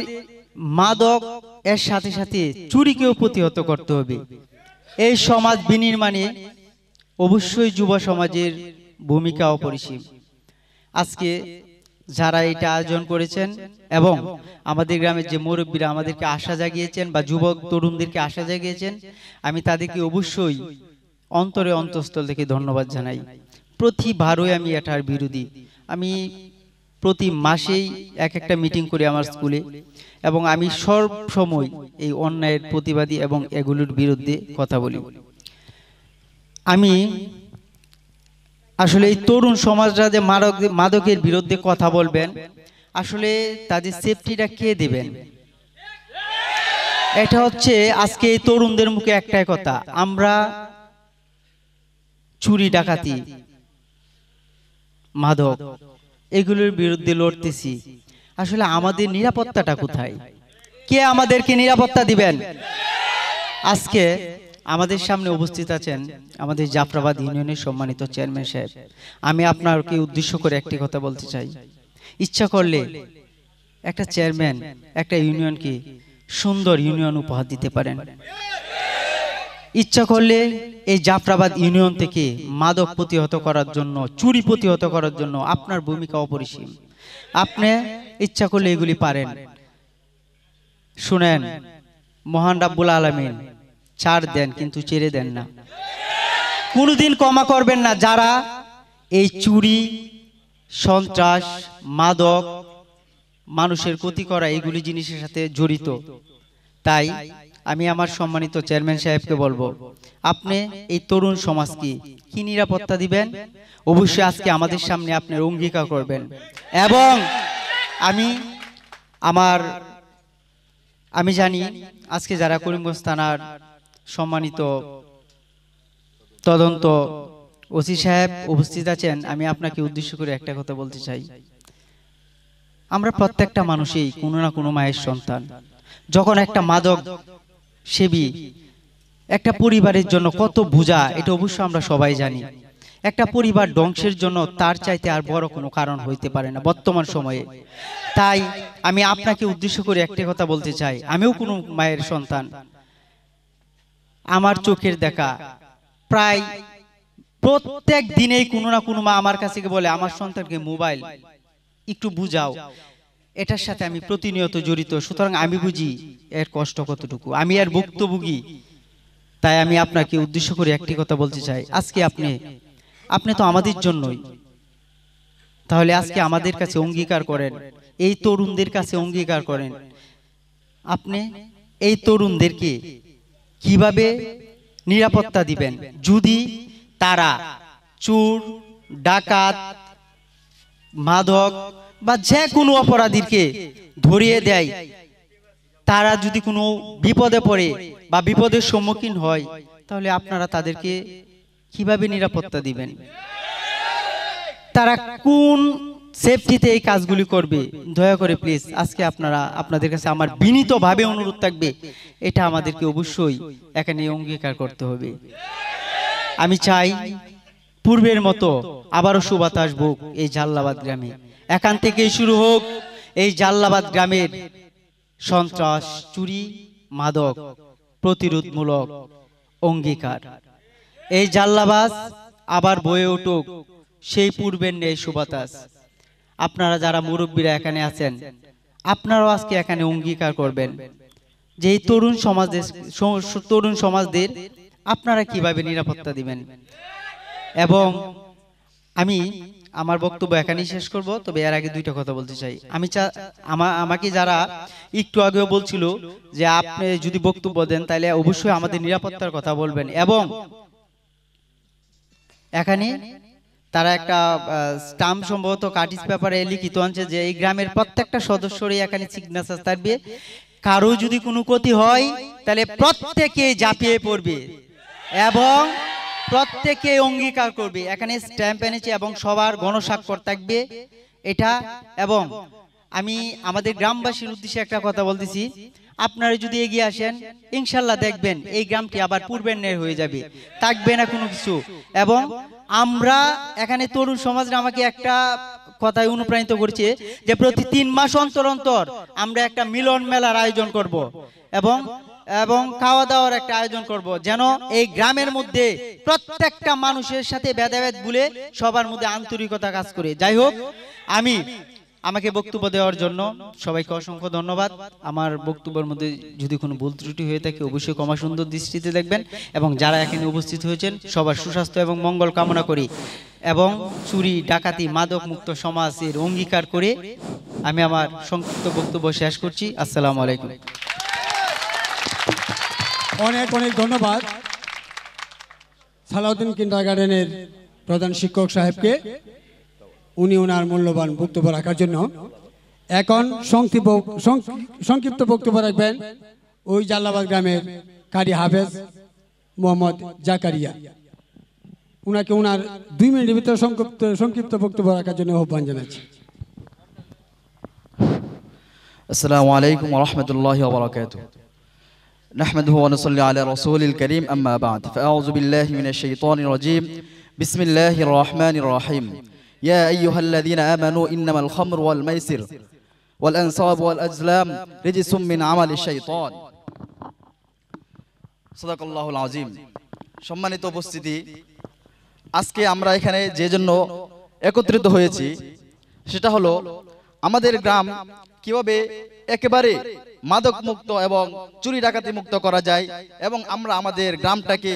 মাদক এর সাথে সাথে চুরিকেও প্রতিহত করতে হবে। এই সমাজ বিনির্মাণে অবশ্যই যুব সমাজের ভূমিকা অপরিসীম। আজকে যারা এটা আয়োজন করেছেন এবং আমাদের গ্রামের যে মুরব্বীরা আমাদেরকে আশা জাগিয়েছেন বা যুবক তরুণদেরকে আশা জাগিয়েছেন, আমি তাদেরকে অবশ্যই অন্তঃস্থল থেকে ধন্যবাদ জানাই। প্রতিবারই আমি এটার বিরোধী। আমি প্রতি মাসেই এক একটা মিটিং করি আমার স্কুলে, এবং আমি সব সময় এই অন্যায়ের প্রতিবাদী এবং এগুলোর বিরুদ্ধে কথা বলি। আমি আসলে এই তরুণ সমাজরা যে মাদকের বিরুদ্ধে কথা বলবেন, আসলে তাদের সেফটিটা কে দেবেন? এটা হচ্ছে আজকে এই তরুণদের মুখে একটাই কথা, আমরা চুরি ডাকাতি মাদক এগুলোর বিরুদ্ধে লড়তেছি, আসলে আমাদের নিরাপত্তাটা কোথায়? কে আমাদেরকে নিরাপত্তা দিবেন? আজকে আমাদের সামনে উপস্থিত আছেন আমাদের জাফরাবাদ ইউনিয়নের সম্মানিত চেয়ারম্যান সাহেব। আমি আপনাকে উদ্দেশ্য করে একটি কথা বলতে চাই, ইচ্ছা করলে একটা চেয়ারম্যান একটা ইউনিয়নকে সুন্দর ইউনিয়ন উপহার দিতে পারেন। ইচ্ছা করলে এই জাফরাবাদ ইউনিয়ন থেকে মাদক প্রতিহত করার জন্য, চুরি প্রতিহত করার জন্য আপনার ভূমিকা অপরিসীম। আপনি ইচ্ছা করলে এগুলি পারেন। শুনেন, মহান রাব্বুল আলামিন ছাড় দেন কিন্তু ছেড়ে দেন না, কোনোদিন ক্ষমা করবেন না যারা এই চুরি, সন্ত্রাস, মাদক, মানুষের ক্ষতি করা এইগুলি জিনিসের সাথে জড়িত। তাই আমি আমার সম্মানিত চেয়ারম্যান সাহেবকে বলবো, আপনি এই তরুণ সমাজকে কি নিরাপত্তা দিবেন? অবশ্যই আজকে আমাদের সামনে আপনার অঙ্গীকার করবেন। এবং আমি জানি আজকে যারা করিমগঞ্জ থানার সম্মানিত তদন্ত ওসি সাহেব উপস্থিত আছেন, আমি আপনাকে উদ্দেশ্য করে একটা কথা বলতে চাই। আমরা প্রত্যেকটা মানুষই কোনো না কোনো মায়ের সন্তান। যখন একটা মাদক সেবী একটা পরিবারের জন্য কত বোঝা, এটা অবশ্য আমরা সবাই জানি। একটা পরিবার ধ্বংসের জন্য তার চাইতে আর বড় কোনো কারণ হইতে পারে না বর্তমান সময়ে। তাই আমি আপনাকে উদ্দেশ্য করে একটা কথা বলতে চাই, আমিও কোনো মায়ের সন্তান। আমার চোখের দেখা প্রায় প্রত্যেক দিনেই কোনো না কোনো মা আমার কাছে বলে, আমার সন্তানকে মোবাইল একটু বুঝাও। এটার সাথে আমি প্রতিনিয়ত জড়িত, সুতরাং আমি বুঝি এর কষ্ট কতটুকু, আমি আর ভুক্তভোগী। তাই আমি আপনাকে উদ্দেশ্য করে একটি কথা বলতে চাই, আজকে আপনি তো আমাদের জন্যই, তাহলে আজকে আমাদের কাছে অঙ্গীকার করেন, এই তরুণদের কাছে অঙ্গীকার করেন, আপনি এই তরুণদেরকে কিভাবে নিরাপত্তা দিবেন যদি তারা চোর, ডাকাত, মাদক বা যে কোনো অপরাধীকে ধরিয়ে দেয়। তারা যদি কোনো বিপদে পড়ে বা বিপদের সম্মুখীন হয়, তাহলে আপনারা তাদেরকে কিভাবে নিরাপত্তা দিবেন? তারা কোন সেফটিতে এই কাজগুলি করবে? দয়া করে প্লিজ আজকে আপনাদের কাছে আমার বিনীতভাবে অনুরোধ থাকবে, এটা আমাদেরকে অবশ্যই এখানে অঙ্গীকার করতে হবে। আমি চাই পূর্বের মতো আবারও সুবাতাস হোক এই জাল্লাবাদ গ্রামে, এখান থেকেই শুরু হোক এই জাল্লাবাদ গ্রামের সন্ত্রাস, চুরি, মাদক প্রতিরোধমূলক অঙ্গীকার। এই জাল্লাবাদ আবার বয়ে উঠুক সেই পূর্বের নেই সুবাতাস। আপনারা যারা মুরব্বীরা এখানে আছেন, আপনারাও আজকে এখানে অঙ্গীকার করবেন যে এই তরুণ সমাজদের আপনারা কিভাবে নিরাপত্তা দিবেন। এবং আমি আমার বক্তব্য এখানেই শেষ করব, তবে এর আগে দুইটা কথা বলতে চাই। আমাকে যারা একটু আগেও বলছিল যে আপনি যদি বক্তব্য দেন তাহলে অবশ্যই আমাদের নিরাপত্তার কথা বলবেন, এবং এখানে তারা একটা স্টাম্প সম্ভবত কাটিস পেপারে লিখিত আনছে যে এই গ্রামের প্রত্যেকটা সদস্যরই এখানে সিগনেচার থাকবে, কারো যদি কোনো ক্ষতি হয় তাহলে প্রত্যেকে ঝাঁপিয়ে পড়বে এবং প্রত্যেকে অঙ্গীকার করবে। এখানে স্ট্যাম্প এনেছে এবং সবার গণস্বাক্ষর থাকবে এটা। এবং আমি আমাদের গ্রামবাসীর উদ্দেশ্যে একটা কথা বলতেছি, আপনারা যদি এগিয়ে আসেন ইনশাল্লাহ দেখবেন এই গ্রামটি আবার পূর্বের ন্যায় হয়ে যাবে, থাকবে না কোনো কিছু। এবং আমরা এখানে তরুণ সমাজরা আমাকে একটা কথায় অনুপ্রাণিত করছে যে প্রতি 3 মাস অন্তর অন্তর আমরা একটা মিলন মেলার আয়োজন করব এবং খাওয়া দাওয়ার একটা আয়োজন করব, যেন এই গ্রামের মধ্যে প্রত্যেকটা মানুষের সাথে ভেদাভেদ ভুলে সবার মধ্যে আন্তরিকতা কাজ করে। যাই হোক, আমাকে বক্তব্য দেওয়ার জন্য সবাইকে অসংখ্য ধন্যবাদ। আমার বক্তব্যের মধ্যে যদি কোনো ভুল ত্রুটি হয়ে থাকে অবশ্যই ক্ষমা সুন্দর দৃষ্টিতে দেখবেন, এবং যারা এখানে উপস্থিত হয়েছেন সবার সুস্বাস্থ্য এবং মঙ্গল কামনা করি। এবং চুরি ডাকাতি মাদক মুক্ত সমাজের অঙ্গীকার করে আমি আমার সংক্ষিপ্ত বক্তব্য শেষ করছি। আসসালামু আলাইকুম। অনেক অনেক ধন্যবাদ সালাউদ্দিন কিন্ডারগার্টেনের প্রধান শিক্ষক সাহেবকে, উনি ওনার মূল্যবান বক্তব্য রাখার জন্য। এখন সংক্ষিপ্ত বক্তব্য রাখবেন ওই জালালাবাদ গ্রামের কারি হাফেজ মোহাম্মদ জাকারিয়া। উনাকে ওনার 2 মিনিটের ভিতরে সংক্ষিপ্ত বক্তব্য রাখার জন্য আহ্বান জানাচ্ছি। السلام عليكم ورحمة الله وبركاته. نحمده ونصلي على رسول الكريم أما بعد فأعوذ بالله من الشيطان الرجيم بسم الله الرحمن الرحيم يا أيها الذين آمنوا إنما الخمر والميسر والأنصاب والأزلام رجس من عمل الشيطان صدق الله العظيم। সম্মানিত উপস্থিতি, আজকে আমরা এখানে যে জন্য একত্রিত হয়েছি সেটা হলো আমাদের গ্রাম কিভাবে একেবারে মাদক মুক্ত এবং চুরি ডাকাতি মুক্ত করা যায় এবং আমরা আমাদের গ্রামটাকে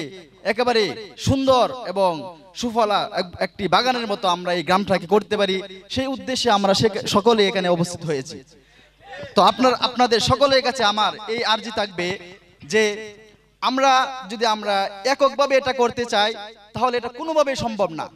একেবারে সুন্দর এবং সুফলা একটি বাগানের মতো আমরা এই গ্রামটাকে করতে পারি, সেই উদ্দেশ্যে আমরা সকলে এখানে উপস্থিত হয়েছি। তো আপনাদের সকলের কাছে আমার এই আর্জি থাকবে যে আমরা যদি এককভাবে এটা করতে চাই তাহলে এটা কোনোভাবেই সম্ভব না।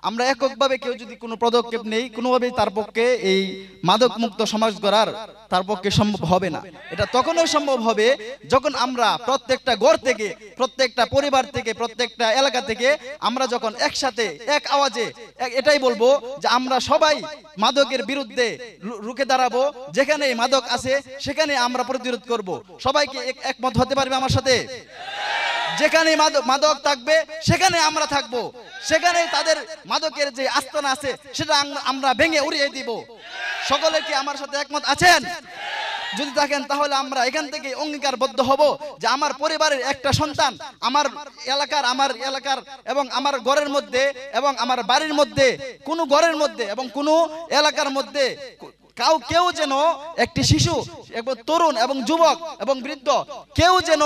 আমরা এককভাবে কেউ যদি কোনো পদক্ষেপ নেই কোনোভাবেই তার পক্ষে এই মাদক মুক্ত সমাজ গড়ার তার পক্ষে সম্ভব হবে না। এটা তখনই সম্ভব হবে যখন আমরা প্রত্যেকটা ঘর থেকে, প্রত্যেকটা পরিবার থেকে, প্রত্যেকটা এলাকা থেকে আমরা যখন একসাথে এক আওয়াজে এটাই বলবো যে আমরা সবাই মাদকের বিরুদ্ধে রুখে দাঁড়াবো। যেখানে মাদক আছে সেখানে আমরা প্রতিরোধ করব। সবাইকে একমত হতে পারবে আমার সাথে? যেখানে মাদক থাকবে সেখানে আমরা থাকবো, সেখানে তাদের মাদকের যে আস্তানা আছে সেটা আমরা ভেঙে উড়িয়ে দিব। সকলে কি আমার সাথে একমত আছেন? যদি থাকেন তাহলে আমরা এখান থেকে অঙ্গীকারবদ্ধ হব যে আমার পরিবারের একটা সন্তান আমার এলাকার এবং আমার ঘরের মধ্যে এবং আমার বাড়ির মধ্যে, কোনো ঘরের মধ্যে এবং কোনো এলাকার মধ্যে কেউ যেন একটি শিশু এবং তরুণ এবং যুবক এবং বৃদ্ধ কেউ যেন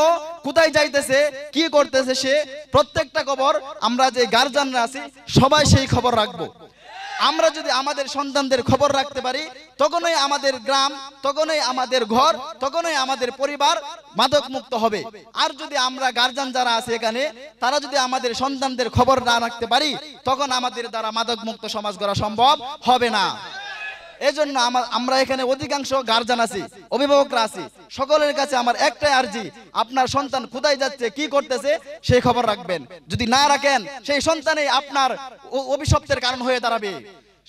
কোথায় যাইতেছে কি করতেছে সে প্রত্যেকটা খবর আমরা যে গার্জিয়ানরা আছি সবাই সেই খবর রাখবো। আমরা যদি আমাদের সন্তানদের খবর রাখতে পারি তখনই আমাদের গ্রাম, তখনই আমাদের ঘর, তখনই আমাদের পরিবার মাদক মুক্ত হবে। আর যদি আমরা গার্জিয়ান যারা আছে এখানে তারা যদি আমাদের সন্তানদের খবর না রাখতে পারি তখন আমাদের দ্বারা মাদক মুক্ত সমাজ গড়া সম্ভব হবে না। এজন্য আমরা এখানে অধিকাংশ গার্জিয়ান আছি, অভিভাবকরা আছি, সকলের কাছে আমার একটাই আর্জি, আপনার সন্তান কোথায় যাচ্ছে কি করতেছে সেই খবর রাখবেন। যদি না রাখেন সেই সন্তানই আপনার অভিশপ্তের কারণ হয়ে দাঁড়াবে।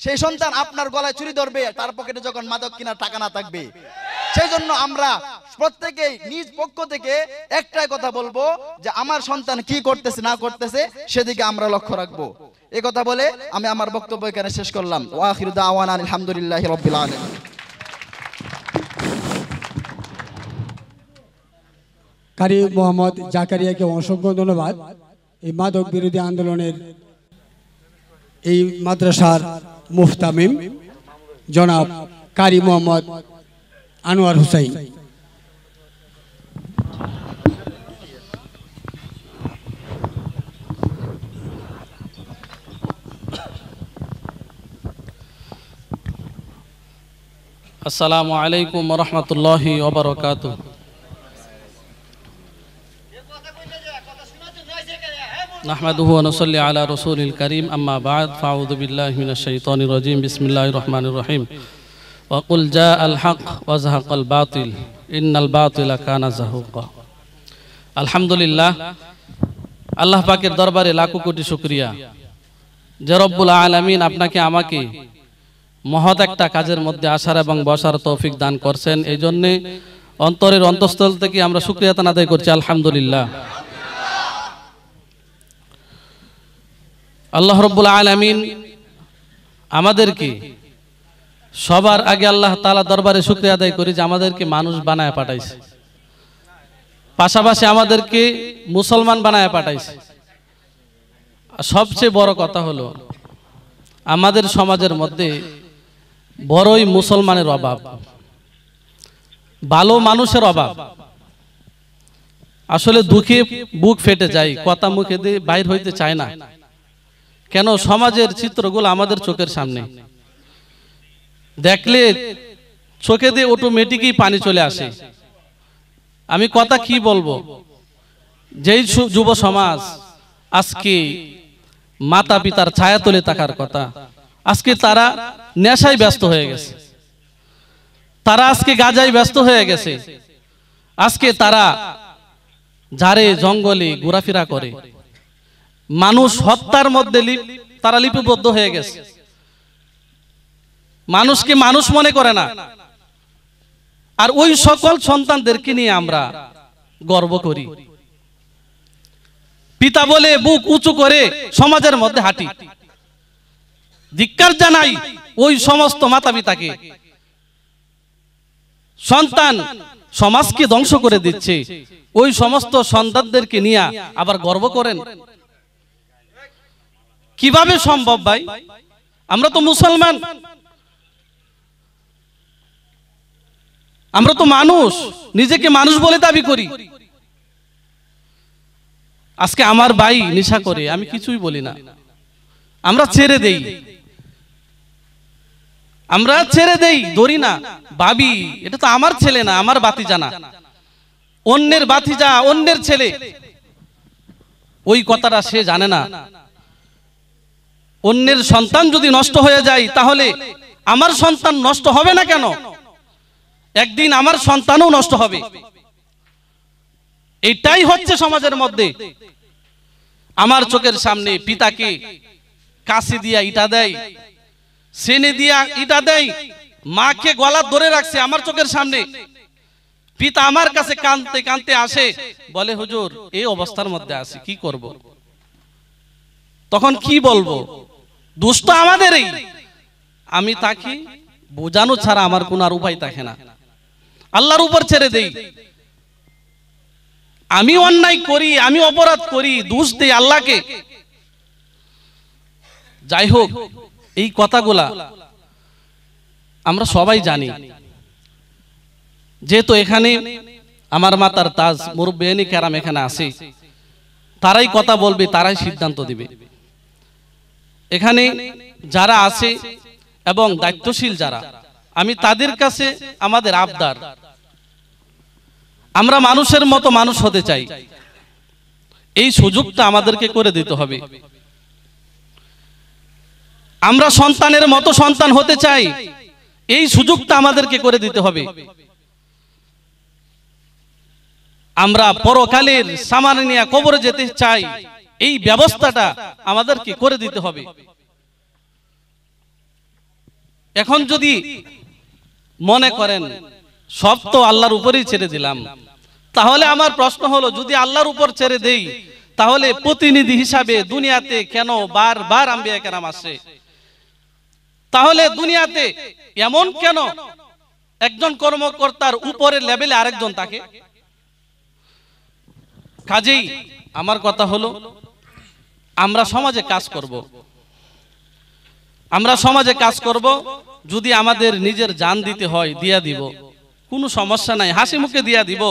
সেই সন্তান আপনার গলায় চুরি ধরবে তার পকেটে যখন মাদক কেনার টাকা না থাকবে। সেই জন্য আমরা প্রত্যেকেই নিজ পক্ষ থেকে একটাই কথা বলবো যে আমার সন্তান কি করতেছে না করতেছে সেদিকে আমরা লক্ষ্য রাখবো। এই কথা বলে আমি আমার বক্তব্য এখানে শেষ করলাম। ওয়া আখিরু দাওয়ানা আলহামদুলিল্লাহি রাব্বিল আলামিন। কারি মোহাম্মদ জাকারিয়াকে অসংখ্য ধন্যবাদ। এই মাদক বিরোধী আন্দোলনের এই মাদ্রাসার মুফতামিম জনাব কারি মোহাম্মদ আনোয়ার হুসাইন। আসসালামু আলাইকুম ওয়া রাহমাতুল্লাহি ওয়া বারাকাতুহু। নাহমাদুহু ওয়া নুসাল্লি আলা রাসূলিল কারীম আম্মা বা'দ ফাআউযু বিল্লাহি মিনাশ শাইতানির রাজীম বিসমিল্লাহির রহমানির রহিম ওয়া কুল জাআল হক ওয়া যাহাকাল বাতিল ইন্নাল বাতিলা কানা যাহুকা। আলহামদুলিল্লাহ, আল্লাহ পাকের দরবারে লাখো কোটি শুকরিয়া যে রব্বুল আলামিন আপনাকে আমাকে মহৎ একটা কাজের মধ্যে আসার এবং বসার তৌফিক দান করছেন। এই জন্যে অন্তরের অন্তঃস্থল থেকে আমরা শুকরিয়া আদায় করছি আলহামদুলিল্লাহ। আল্লাহ রব্বুল আলামিন আমাদেরকে সবার আগে আল্লাহ তাআলা দরবারে শুকরিয়া আদায় করি যে আমাদেরকে মানুষ বানায় পাঠাইছে, পাশাপাশি আমাদেরকে মুসলমান বানায় পাঠাইছে। সবচেয়ে বড় কথা হলো আমাদের সমাজের মধ্যে বড়ই মুসলমানের অভাব, ভালো মানুষের অভাব। আসলে দুঃখে বুক ফেটে যায়, কথা মুখে দিয়ে বাইর হইতে চায় না, কেন সমাজের চিত্রগুলো আমাদের চোখের সামনে দেখলে চোখে দিয়ে অটোমেটিকই পানি চলে আসে। আমি কথা কি বলবো, যেই যুব সমাজ আজকে মাতা পিতার ছায়া তলে থাকার কথা, আজকে তারা নেশায় ব্যস্ত হয়ে গেছে, তারা আজকে গাঁজায় ব্যস্ত হয়ে গেছে, আজকে তারা ঝাড়ে জঙ্গলে ঘোরাফেরা করে, মানুষ হত্যার মধ্যে তারা লিপিবদ্ধ হয়ে গেছে, মানুষকে মানুষ মনে করে না। আর ওই সকল সন্তানদেরকে নিয়ে আমরা গর্ব করি, পিতা বলে বুক উঁচু করে সমাজের মধ্যে হাঁটি। ধিক্কার জানাই ওই সমস্ত মাতা পিতাকে, সন্তান সমাজকে ধ্বংস করে দিচ্ছে, ওই সমস্ত সন্তানদেরকে নিয়ে আবার গর্ব করেন, কিভাবে সম্ভব ভাই? আমরা তো মুসলমান, আমরা তো মানুষ, নিজেকে মানুষ বলে দাবি করি। আজকে আমার ভাই নেশা করে, আমি কিছুই বলি না, আমরা ছেড়ে দেই, আমরা ছেড়ে দেই, ধরি না, ভাবি এটা তো আমার ছেলে না, আমার ভাতিজা না, অন্যের ভাতিজা, অন্যের ছেলে। ওই কথাটা সে জানে না, অন্যের সন্তান যদি নষ্ট হয়ে যায় তাহলে আমার সন্তান নষ্ট হবে না কেন? একদিন আমার সন্তানও নষ্ট হবে। এটাই হচ্ছে সমাজের মধ্যে। আমার চোখের সামনে পিতাকে কাশি দিয়া ইটা দেয়, সেনে দিয়া ইটা দেয়, মাকে গলা ধরে রাখছে আমার চোখের সামনে। পিতা আমার কাছে কাঁদতে কাঁদতে আসে, বলে হুজুর এই অবস্থার মধ্যে আছি, কি করব? তখন কি বলবো? দুষ্ট আমাদেরই। আমি তাকে বোঝানো ছাড়া আমার কোন আর উপায় থাকে না, আল্লাহর উপর ছেড়ে দেই। আমি অন্যায় করি, আমি অপরাধ করি, দোষ দেই আল্লাহকে। যাই হোক, এই কথাগুলা আমরা সবাই জানি, যেহেতু এখানে আমার মাতার তাজ মুরব্বিয়ানি কেরাম এখানে আছে, তারাই কথা বলবে, তারাই সিদ্ধান্ত দিবে। এখানে যারা আছে এবং দায়িত্বশীল যারা, আমি তাদের কাছে আমাদের আবদার, আমরা মানুষের মতো মানুষ হতে চাই, এই সুযোগটা আমাদেরকে করে দিতে হবে। আমরা সন্তানের মতো সন্তান হতে চাই, এই সুযোগটা আমাদেরকে করে দিতে হবে। আমরা পরকালের সামান নিয়ে কবরে যেতে চাই, এই ব্যবস্থাটা আমাদেরকে করে দিতে হবে। এখন যদি মনে করেন সব তো আল্লাহর উপরেই ছেড়ে দিলাম, তাহলে আমার প্রশ্ন হলো, যদি আল্লাহর উপর ছেড়ে দেই তাহলে প্রতিনিধি হিসাবে দুনিয়াতে কেন বারবার আম্বিয়া কেরাম আসে? তাহলে দুনিয়াতে এমন কেন একজন কর্মকর্তার উপরের লেভেলে আরেকজন থাকে? কাজেই আমার কথা হলো, আমরা সমাজে কাজ করব, আমরা সমাজে কাজ করব। যদি আমাদের নিজের জান দিতে হয় দিয়া দিব, কোনো সমস্যা নাই, হাসি মুখে দিয়া দিব।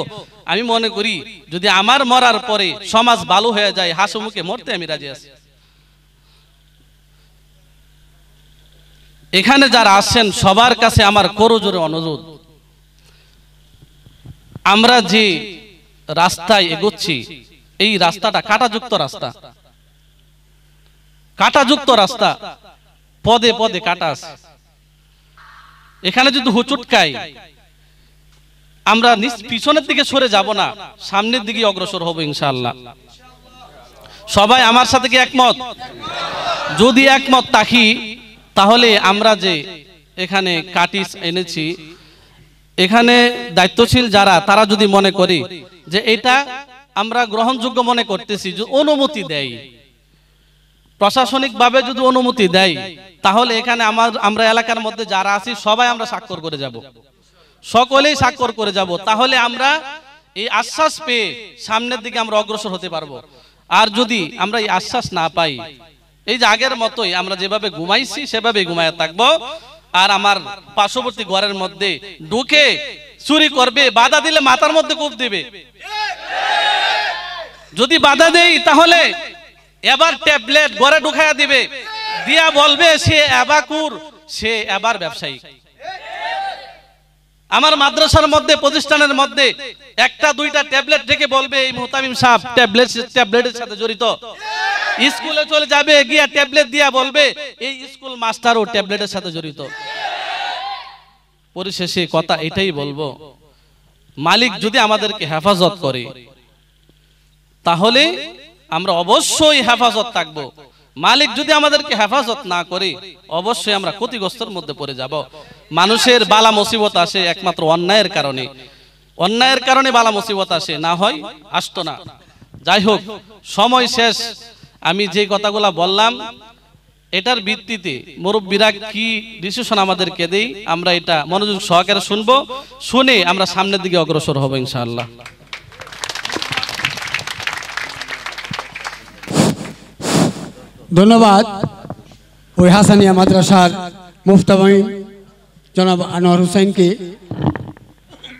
আমি মনে করি যদি আমার মরার পরে সমাজ ভালো হয়ে যায়, হাসি মুখে মরতে আমি রাজি আছি। এখানে যারা আসছেন সবার কাছে আমার করজোরে অনুরোধ, আমরা যে রাস্তায় এগোচ্ছি, এই রাস্তাটা কাঁটাযুক্ত রাস্তা, কাঁটাযুক্ত রাস্তা, পদে পদে কাঁটা আছে। এখানে যদি হুচুটকাই, আমরা পিছনের দিকে সরে যাব না, সামনের দিকে অগ্রসর হব ইনশাআল্লাহ। সবাই আমার সাথে কি একমত? যদি একমত থাকি তাহলে আমরা যে এখানে কাটিস এনেছি, এখানে দায়িত্বশীল যারা, তারা যদি মনে করি যে এটা আমরা গ্রহণযোগ্য মনে করতেছি, যে অনুমতি দেয়, প্রশাসনিক ভাবে যদি অনুমতি দেয়, তাহলে এখানে আমরা এলাকার মধ্যে যারা আছি সবাই আমরা স্বাক্ষর করে যাব, সকলেই স্বাক্ষর করে যাব। তাহলে আমরা এই আশ্বাস পেয়ে সামনের দিকে আমরা অগ্রসর হতে পারবো। আর যদি আমরা এই আশ্বাস না পাই, এই যে আগের মতোই আমরা যেভাবে ঘুমাইছি সেভাবে ঘুমায় থাকবো। আর আমার পার্শ্ববর্তী ঘরের মধ্যে ঢুকে চুরি করবে, বাধা দিলে মাথার মধ্যে কূপ দিবে। যদি বাধা দেই তাহলে এবার ট্যাবলেট ঘরে ঢুকাইয়া দিবে, দিয়া বলবে সে অ্যাবাকুর, সে এবার ব্যবসায়ী। আমার মাদ্রাসার মধ্যে, প্রতিষ্ঠানের মধ্যে একটা দুইটা ট্যাবলেট রেখে বলবে এই মুহতামিম সাহেব ট্যাবলেটের সাথে জড়িত। স্কুলে চলে যাবে, গিয়া ট্যাবলেট দিয়া বলবে এই স্কুল মাস্টারও ট্যাবলেটের সাথে জড়িত। পরিশেষে কথা এটাই বলবো, মালিক যদি আমাদেরকে হেফাজত করে তাহলে আমরা অবশ্যই হেফাজত থাকবো। মালিক যদি আমাদেরকে হেফাজত না করে অবশ্যই আমরা ক্ষতিগ্রস্তের মধ্যে পড়ে যাব। মানুষের বালা মুসিবত আসে একমাত্র অন্যায়ের কারণে, অন্যায়ের কারণে বালা মুসিবত আসে, না হয় আসতো না। যাই হোক, সময় শেষ। আমি যে কথাগুলা বললাম এটার ভিত্তিতে মুরব্বীরা কি ডিসিশন আমাদেরকে দেই আমরা এটা মনোযোগ সহকারে শুনবো, শুনে আমরা সামনের দিকে অগ্রসর হব ইনশাআল্লাহ। ধন্যবাদ ওই হাসানিয়া মাদ্রাসার মুফতামিম জনাব আনোয়ার হোসেনকে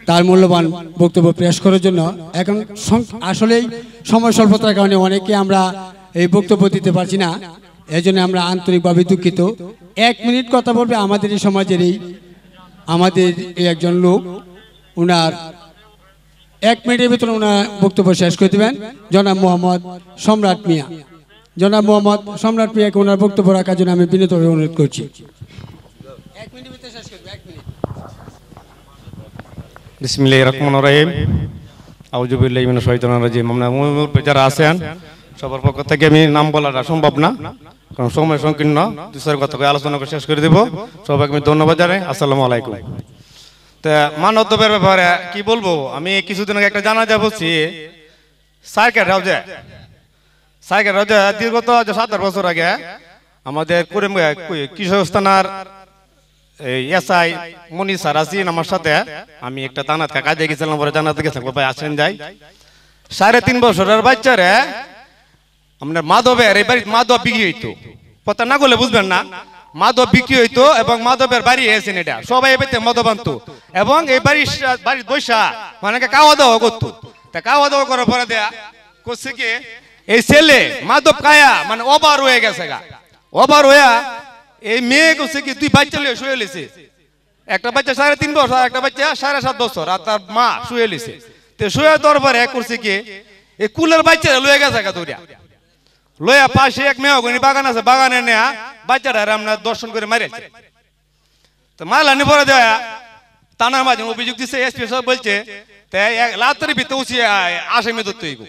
তার মূল্যবান বক্তব্য পেশ করার জন্য। এখন আসলেই সময় স্বল্পতার কারণে অনেকে আমরা এই বক্তব্য দিতে পারছি না, এই জন্য আমরা আন্তরিকভাবে দুঃখিত। 1 মিনিট কথা বলবে আমাদের এই সমাজের আমাদের এই একজন লোক, উনার 1 মিনিটের ভিতরে ওনার বক্তব্য শেষ করে দেবেন। জনাব মোহাম্মদ সম্রাট মিয়া, জনাব মোহাম্মদ সম্রাট মিয়াকে ওনার বক্তব্য রাখার জন্য আমি বিনীতভাবে অনুরোধ করছি। 1 মিনিটের ভিতরে শেষ করবে, 1 মিনিট। বিসমিল্লাহির রহমানির রহিম, আউযু বিল্লাহি মিনাশ শাইতানির রাজিম। আমরা যারা আছেন সবার পক্ষ থেকে আমি নাম বলাটা সম্ভব না, কারণ সময় সংকীর্ণ। 2-4 কথা আলোচনা করে শেষ করে দেব। সবাইকে আমি ধন্যবাদ জানাই। আসসালামু আলাইকুম। তা মানবতার ব্যাপারে কি বলবো, আমি কিছুদিন আগে একটা জানাজা বলছি সাইকেল রাজা দীর্ঘত 7 বছর আগে আমাদের কৃষক স্থানার এসআই মনি স্যার আছেন আমার সাথে, আমি একটা দানাত কাজে গেছিলাম, পরে জানাতে গেছিলাম, ভাই আসেন যাই। 3.5 বছরের বাচ্চারে আপনার মাধবের এই বাড়িতে মাধব বিক্রি হইতো, কথা না বলে বুঝবেন না, মাধব বিক্রি হইতো এবং মাধবের বাড়ি এসেছেন, এটা সবাই এবারে মাধব আনতো এবং এই বাড়ির বৈশা মানে খাওয়া দাওয়া করতো। তা খাওয়া দাওয়া করার পরে দেয়া করছে কি এই ছেলে মাধব খায়া মানে ওভার হয়ে গেছে গা, ওভার হইয়া এই মেয়ে করছে কি 2 বাচ্চা লিয়ে শুয়ে লেছে, একটা বাচ্চা 3.5 বছর আর একটা বাচ্চা 7.5 বছর, আর তার মা শুয়ে লেছে। তো শুয়ে দরবারে করছে কি এই কুলের বাচ্চা লয়ে গেছে গা, দৌড়িয়া লইয়া পাশে এক মেহগনি বাগান আছে, বাগানে নেয়া বাচ্চাটা আমরা দর্শন করে মারিয়েছে। তো মারলানি পরে দেয়া থানার মাঝে অভিযোগ দিচ্ছে, এসপি সাহেব বলছে লাতের ভিতরে উচিয়ে আসামি ধরতে হইব।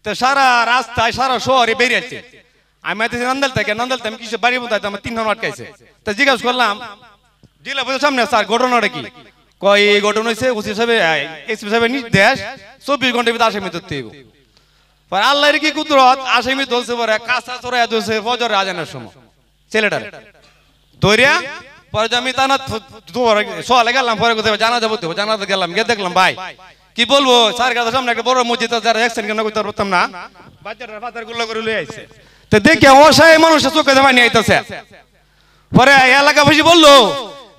তো সারা রাস্তায় সারা শহরে বেরিয়েছে। আমি নন্দাল থেকে আমি কিছু বাড়ির মধ্যে আমার 3 জন আটকাইছে। তা জিজ্ঞাসা করলাম জেলা বলছে সামনে স্যার ঘটনাটা কি, কয় এই ঘটনা হয়েছে ওসি সাহেব এসপি সাহেবের নির্দেশ 24 ঘন্টার ভিতরে আসামি ধরতে হইব। পরে আল্লাহর কি কুদরত, আসামি ধরছে পরে কাঁচা চড়াইয়া ধরছে ফজর আজানের সময় ছেলেটার ধরিয়া। পরে আমি টানা সকালে গেলাম, পরে জানাজা বলতে জানাজা গেলাম, গিয়ে দেখলাম ভাই কি বলবো স্যার কাছে সামনে একটা বড় মসজিদ যারা অ্যাকশন কেন করতে পারতাম না, বাচ্চাটার পাতার গুলো করে লয়ে আইছে। তো দেখে অসহায় মানুষের চোখে পানি আইতেছে। পরে এলাকাবাসী বললো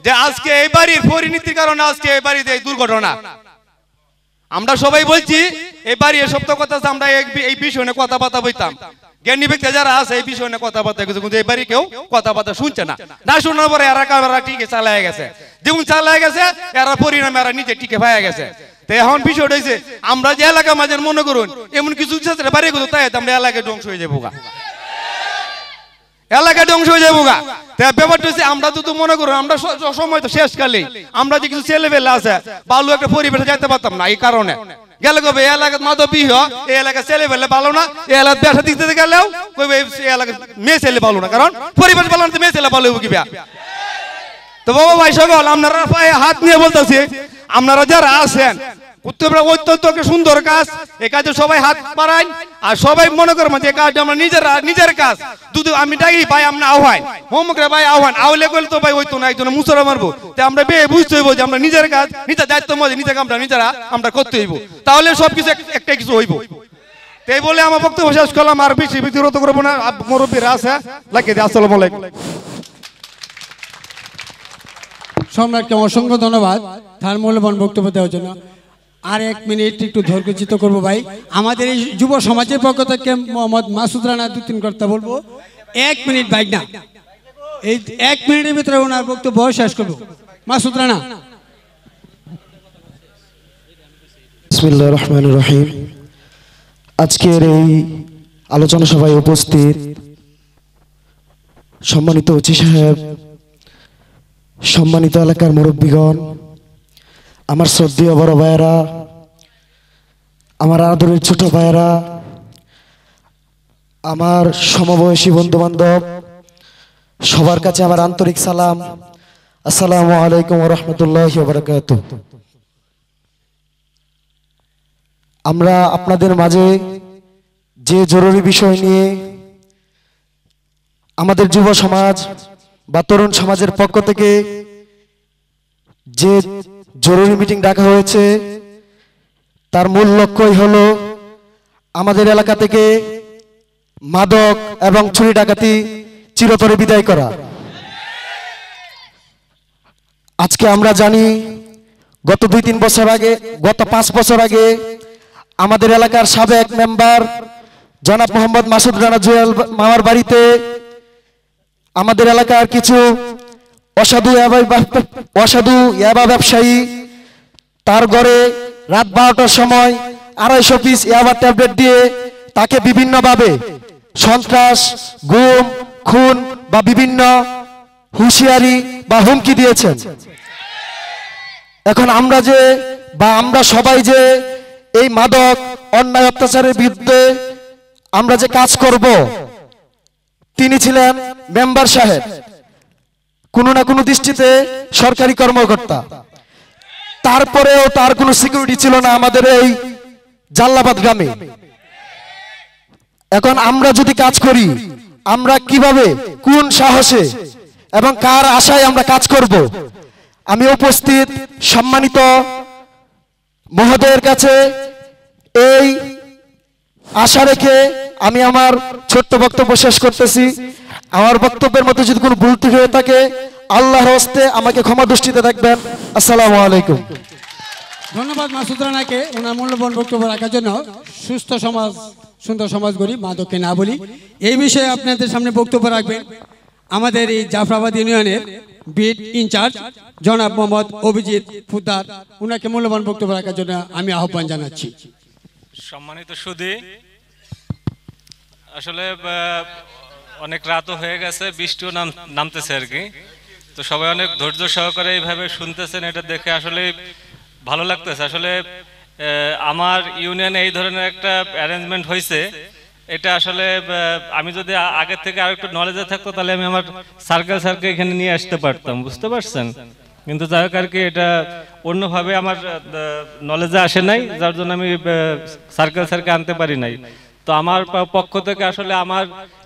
যে আজকে এই বাড়ির পরিণতির কারণে আজকে এই বাড়িতে এই দুর্ঘটনা। আমরা সবাই বলছি এই বাড়ি এসব তো কথা, আমরা এই বিষয় নিয়ে কথাবার্তা বলতাম, জ্ঞানী ব্যক্তি যারা আছে এই বিষয় নিয়ে কথাবার্তা, কিন্তু এই বাড়ি কেউ কথাবার্তা শুনছে না। না শোনার পরে এরা টিকে চালায় গেছে, যেমন চালায় গেছে এরা পরিণামে এরা নিজে টিকে পাওয়া গেছে। তো এখন বিষয়টা হয়েছে আমরা যে এলাকা মাঝে মনে করুন এমন কিছু বাড়ি করতো, তাই আমরা এলাকায় ধ্বংস হয়ে যাবো গা, এলাকা ধ্বংস হয়ে যাবো গা। ব্যাপারটা হচ্ছে আমরা তো মনে করুন আমরা সময় তো শেষকালে আমরা যে কিছু ছেলেবেলা আছে ভালো একটা পরিবেশে যাইতে পারতাম না, এই কারণে গেলে কবে এই এলাকার মাধব বিহ এই এলাকার ছেলেবেলা ভালো না, এই এলাকার ব্যবসা দিতে গেলেও কবে এই এলাকার মেয়ে ছেলে ভালো না, কারণ পরিবেশ ভালো না, মেয়ে ছেলে ভালো হইব কি। তো বাবা ভাই সকল আপনারা পায়ে হাত নিয়ে বলতেছি, আপনারা যারা আছেন অত্যন্ত সুন্দর কাজ, এই কাজে সবাই হাত বাড়াই আর সবাই মনে করবো যে কাজ আমরা নিজের কাজ। যদি আমি ডাকি ভাই আমরা আহ্বান হোমকে ভাই আহ্বান আহলে করলে তো ভাই হইতো না, একজন মুসরা মারবো। তো আমরা বুঝতে হইব যে আমরা নিজের কাজ নিজের দায়িত্ব মধ্যে নিজের কামটা নিজেরা আমরা করতে হইব, তাহলে সবকিছু একটা কিছু হইব। তাই বলে আমার বক্তব্য শেষ করলাম, আর বেশি বিরত করবো না। মুরব্বীরা আছে লাগিয়ে দিই। আসসালামু আলাইকুম। সম্রাটকে অসংখ্য ধন্যবাদ তার মূল্যবান বক্তব্য দেওয়ার জন্য। আর 1 মিনিট একটু ধৈর্যচিত করবো ভাই। আমাদের এই যুব সমাজের পক্ষ থেকে মোহাম্মদ মাসুদ রানা 2-3 কথা বলবো। 1 মিনিট ভাই, না এই 1 মিনিটের ভিতরে ওনার বক্তব্য শেষ করবো। মাসুদ রানা। বিসমিল্লাহির রহমানির রহিম। আজকের এই আলোচনা সভায় উপস্থিত সম্মানিত ওসি সাহেব, সম্মানিত এলাকার মুরব্বীগণ, আমার শ্রদ্ধেয় বড় ভাইয়েরা, আমার আদরের ছোট ভাইয়েরা, আমার সমবয়সী বন্ধু বান্ধব, সবার কাছে আমার আন্তরিক সালাম। আসসালামু আলাইকুম ওয়া রাহমাতুল্লাহি ওয়া বারাকাতুহু। আমরা আপনাদের মাঝে যে জরুরি বিষয় নিয়ে আমাদের যুব সমাজ বা তরুণ সমাজের পক্ষ থেকে যে জরুরি মিটিং ডাকা হয়েছে, তার মূল লক্ষ্যই হলো আমাদের এলাকা থেকে মাদক এবং চুরি ডাকাতি চিরতরে বিদায় করা। আজকে আমরা জানি গত 2-3 বছর আগে, গত 5 বছর আগে আমাদের এলাকার সাবেক মেম্বার জনাব মোহাম্মদ মাসুদ রানা জুয়েল মামার বাড়িতে আমাদের এলাকার কিছু অসাধু ইয়াবা ব্যবসায়ী তার ঘরে রাত 12টার সময় 250 পিস ইয়াবা ট্যাবলেট দিয়ে তাকে বিভিন্নভাবে সন্ত্রাস, গুম, খুন বা বিভিন্ন হুঁশিয়ারি বা হুমকি দিয়েছেন। এখন আমরা সবাই যে এই মাদক অন্যায় অত্যাচারের বিরুদ্ধে আমরা যে কাজ করব, তিনি ছিলেন মেম্বার সাহেব, কোনো না কোনো দৃষ্টিতে সরকারি কর্মকর্তা, তারপরেও তার কোনো সিকিউরিটি ছিল না আমাদের এই জাল্লাবাদ গ্রামে। এখন আমরা যদি কাজ করি, আমরা কিভাবে, কোন সাহসে এবং কার আশায় আমরা কাজ করব? আমি উপস্থিত সম্মানিত মহোদয়ের কাছে এই আশা রেখে আমি আমার ছোট্ট বক্তব্য শেষ করতেছি। আমার বক্তব্যের মধ্যে যদি কোনো ভুল ত্রুটি হয়ে থাকে, আল্লাহর হস্তে আমাকে ক্ষমা দৃষ্টিতে দেখবেন। আসসালামু আলাইকুম। ধন্যবাদ মাসুদ রানাকে ওনার মূল্যবান বক্তব্য রাখার জন্য। সুস্থ সমাজ, সুন্দর সমাজ গড়ি, মাদককে না বলি, এই বিষয়ে আপনাদের সামনে বক্তব্য রাখবেন আমাদের এই জাফরাবাদ ইউনিয়নের বিট ইনচার্জ জনাব মোহাম্মদ অভিজিৎ ফুদার। ওনাকে মূল্যবান বক্তব্য রাখার জন্য আমি আহ্বান জানাচ্ছি। সম্মানিত সুধী, আসলে অনেক রাতও হয়ে গেছে, বৃষ্টিও নামতেছে আর কি, তো সবাই অনেক ধৈর্য সহকারে এইভাবে শুনতেছেন, এটা দেখে আসলে ভালো লাগতেছে। আসলে আমার ইউনিয়নে এই ধরনের একটা অ্যারেঞ্জমেন্ট হয়েছে, এটা আসলে আমি যদি আগের থেকে আর একটু নলেজে থাকতো তাহলে আমি আমার সার্কেল এখানে নিয়ে আসতে পারতাম, বুঝতে পারছেন? কিন্তু যাই হোক আর কি, এটা অন্যভাবে আমার নলেজে আসে নাই, যার জন্য আমি সার্কেল আনতে পারি নাই। তো আমার পক্ষ থেকে আসলে আমার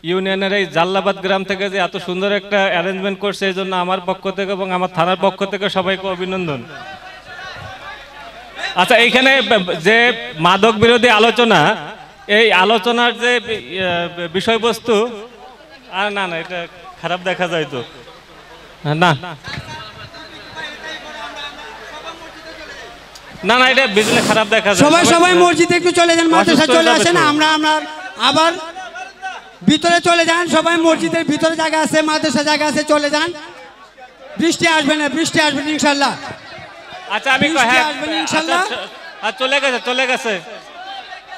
ইউনিয়নের এই জাল্লাবাদ গ্রাম থেকে যে এত সুন্দর একটা অ্যারেঞ্জমেন্ট করছে, এই জন্য আমার পক্ষ থেকে এবং আমার থানার পক্ষ থেকে সবাইকে অভিনন্দন। আচ্ছা, এইখানে যে মাদক বিরোধী আলোচনা, এই আলোচনার যে বিষয়বস্তু, আর না এটা খারাপ দেখা যায় তো না, এটা বিজলি খারাপ দেখা যায়। সবাই মসজিদে একটু চলে যান, মাদ্রাসা চলে আসেন, আমরা আবার ভিতরে চলে যান। সবাই মসজিদের ভিতরে জায়গা আছে, মাদ্রাসা জায়গা আছে, চলে যান। বৃষ্টি আসবে না, বৃষ্টি আসবে ইনশাআল্লাহ। আচ্ছা, আমি ইনশাআল্লাহ চলে গেছে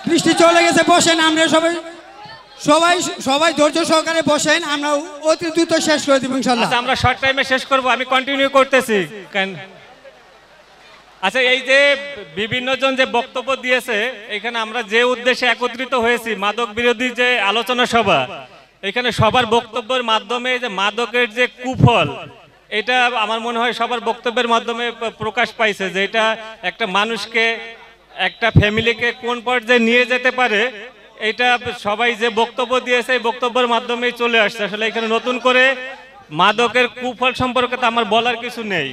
বৃষ্টি চলে গেছে। বসেন, আমরা সবাই ধৈর্য সহকারে বসেন, আমরা অতি দ্রুত শেষ করে দিব ইনশাআল্লাহ। আচ্ছা, আমরা শর্ট টাইমে শেষ করব, আমি কন্টিনিউ করতেছি। আচ্ছা, এই যে বিভিন্ন জন যে বক্তব্য দিয়েছে, এখানে আমরা যে উদ্দেশ্যে একত্রিত হয়েছি, মাদক বিরোধী যে আলোচনা সভা, এখানে সবার বক্তব্যের মাধ্যমে যে মাদকের যে কুফল, এটা আমার মনে হয় সবার বক্তব্যের মাধ্যমে প্রকাশ পাইছে, যে এটা একটা মানুষকে, একটা ফ্যামিলিকে কোন পর্যায়ে নিয়ে যেতে পারে, এটা সবাই যে বক্তব্য দিয়েছে এই বক্তব্যের মাধ্যমেই চলে আসছে। আসলে এখানে নতুন করে মাদকের কুফল সম্পর্কে তো আমার বলার কিছু নেই।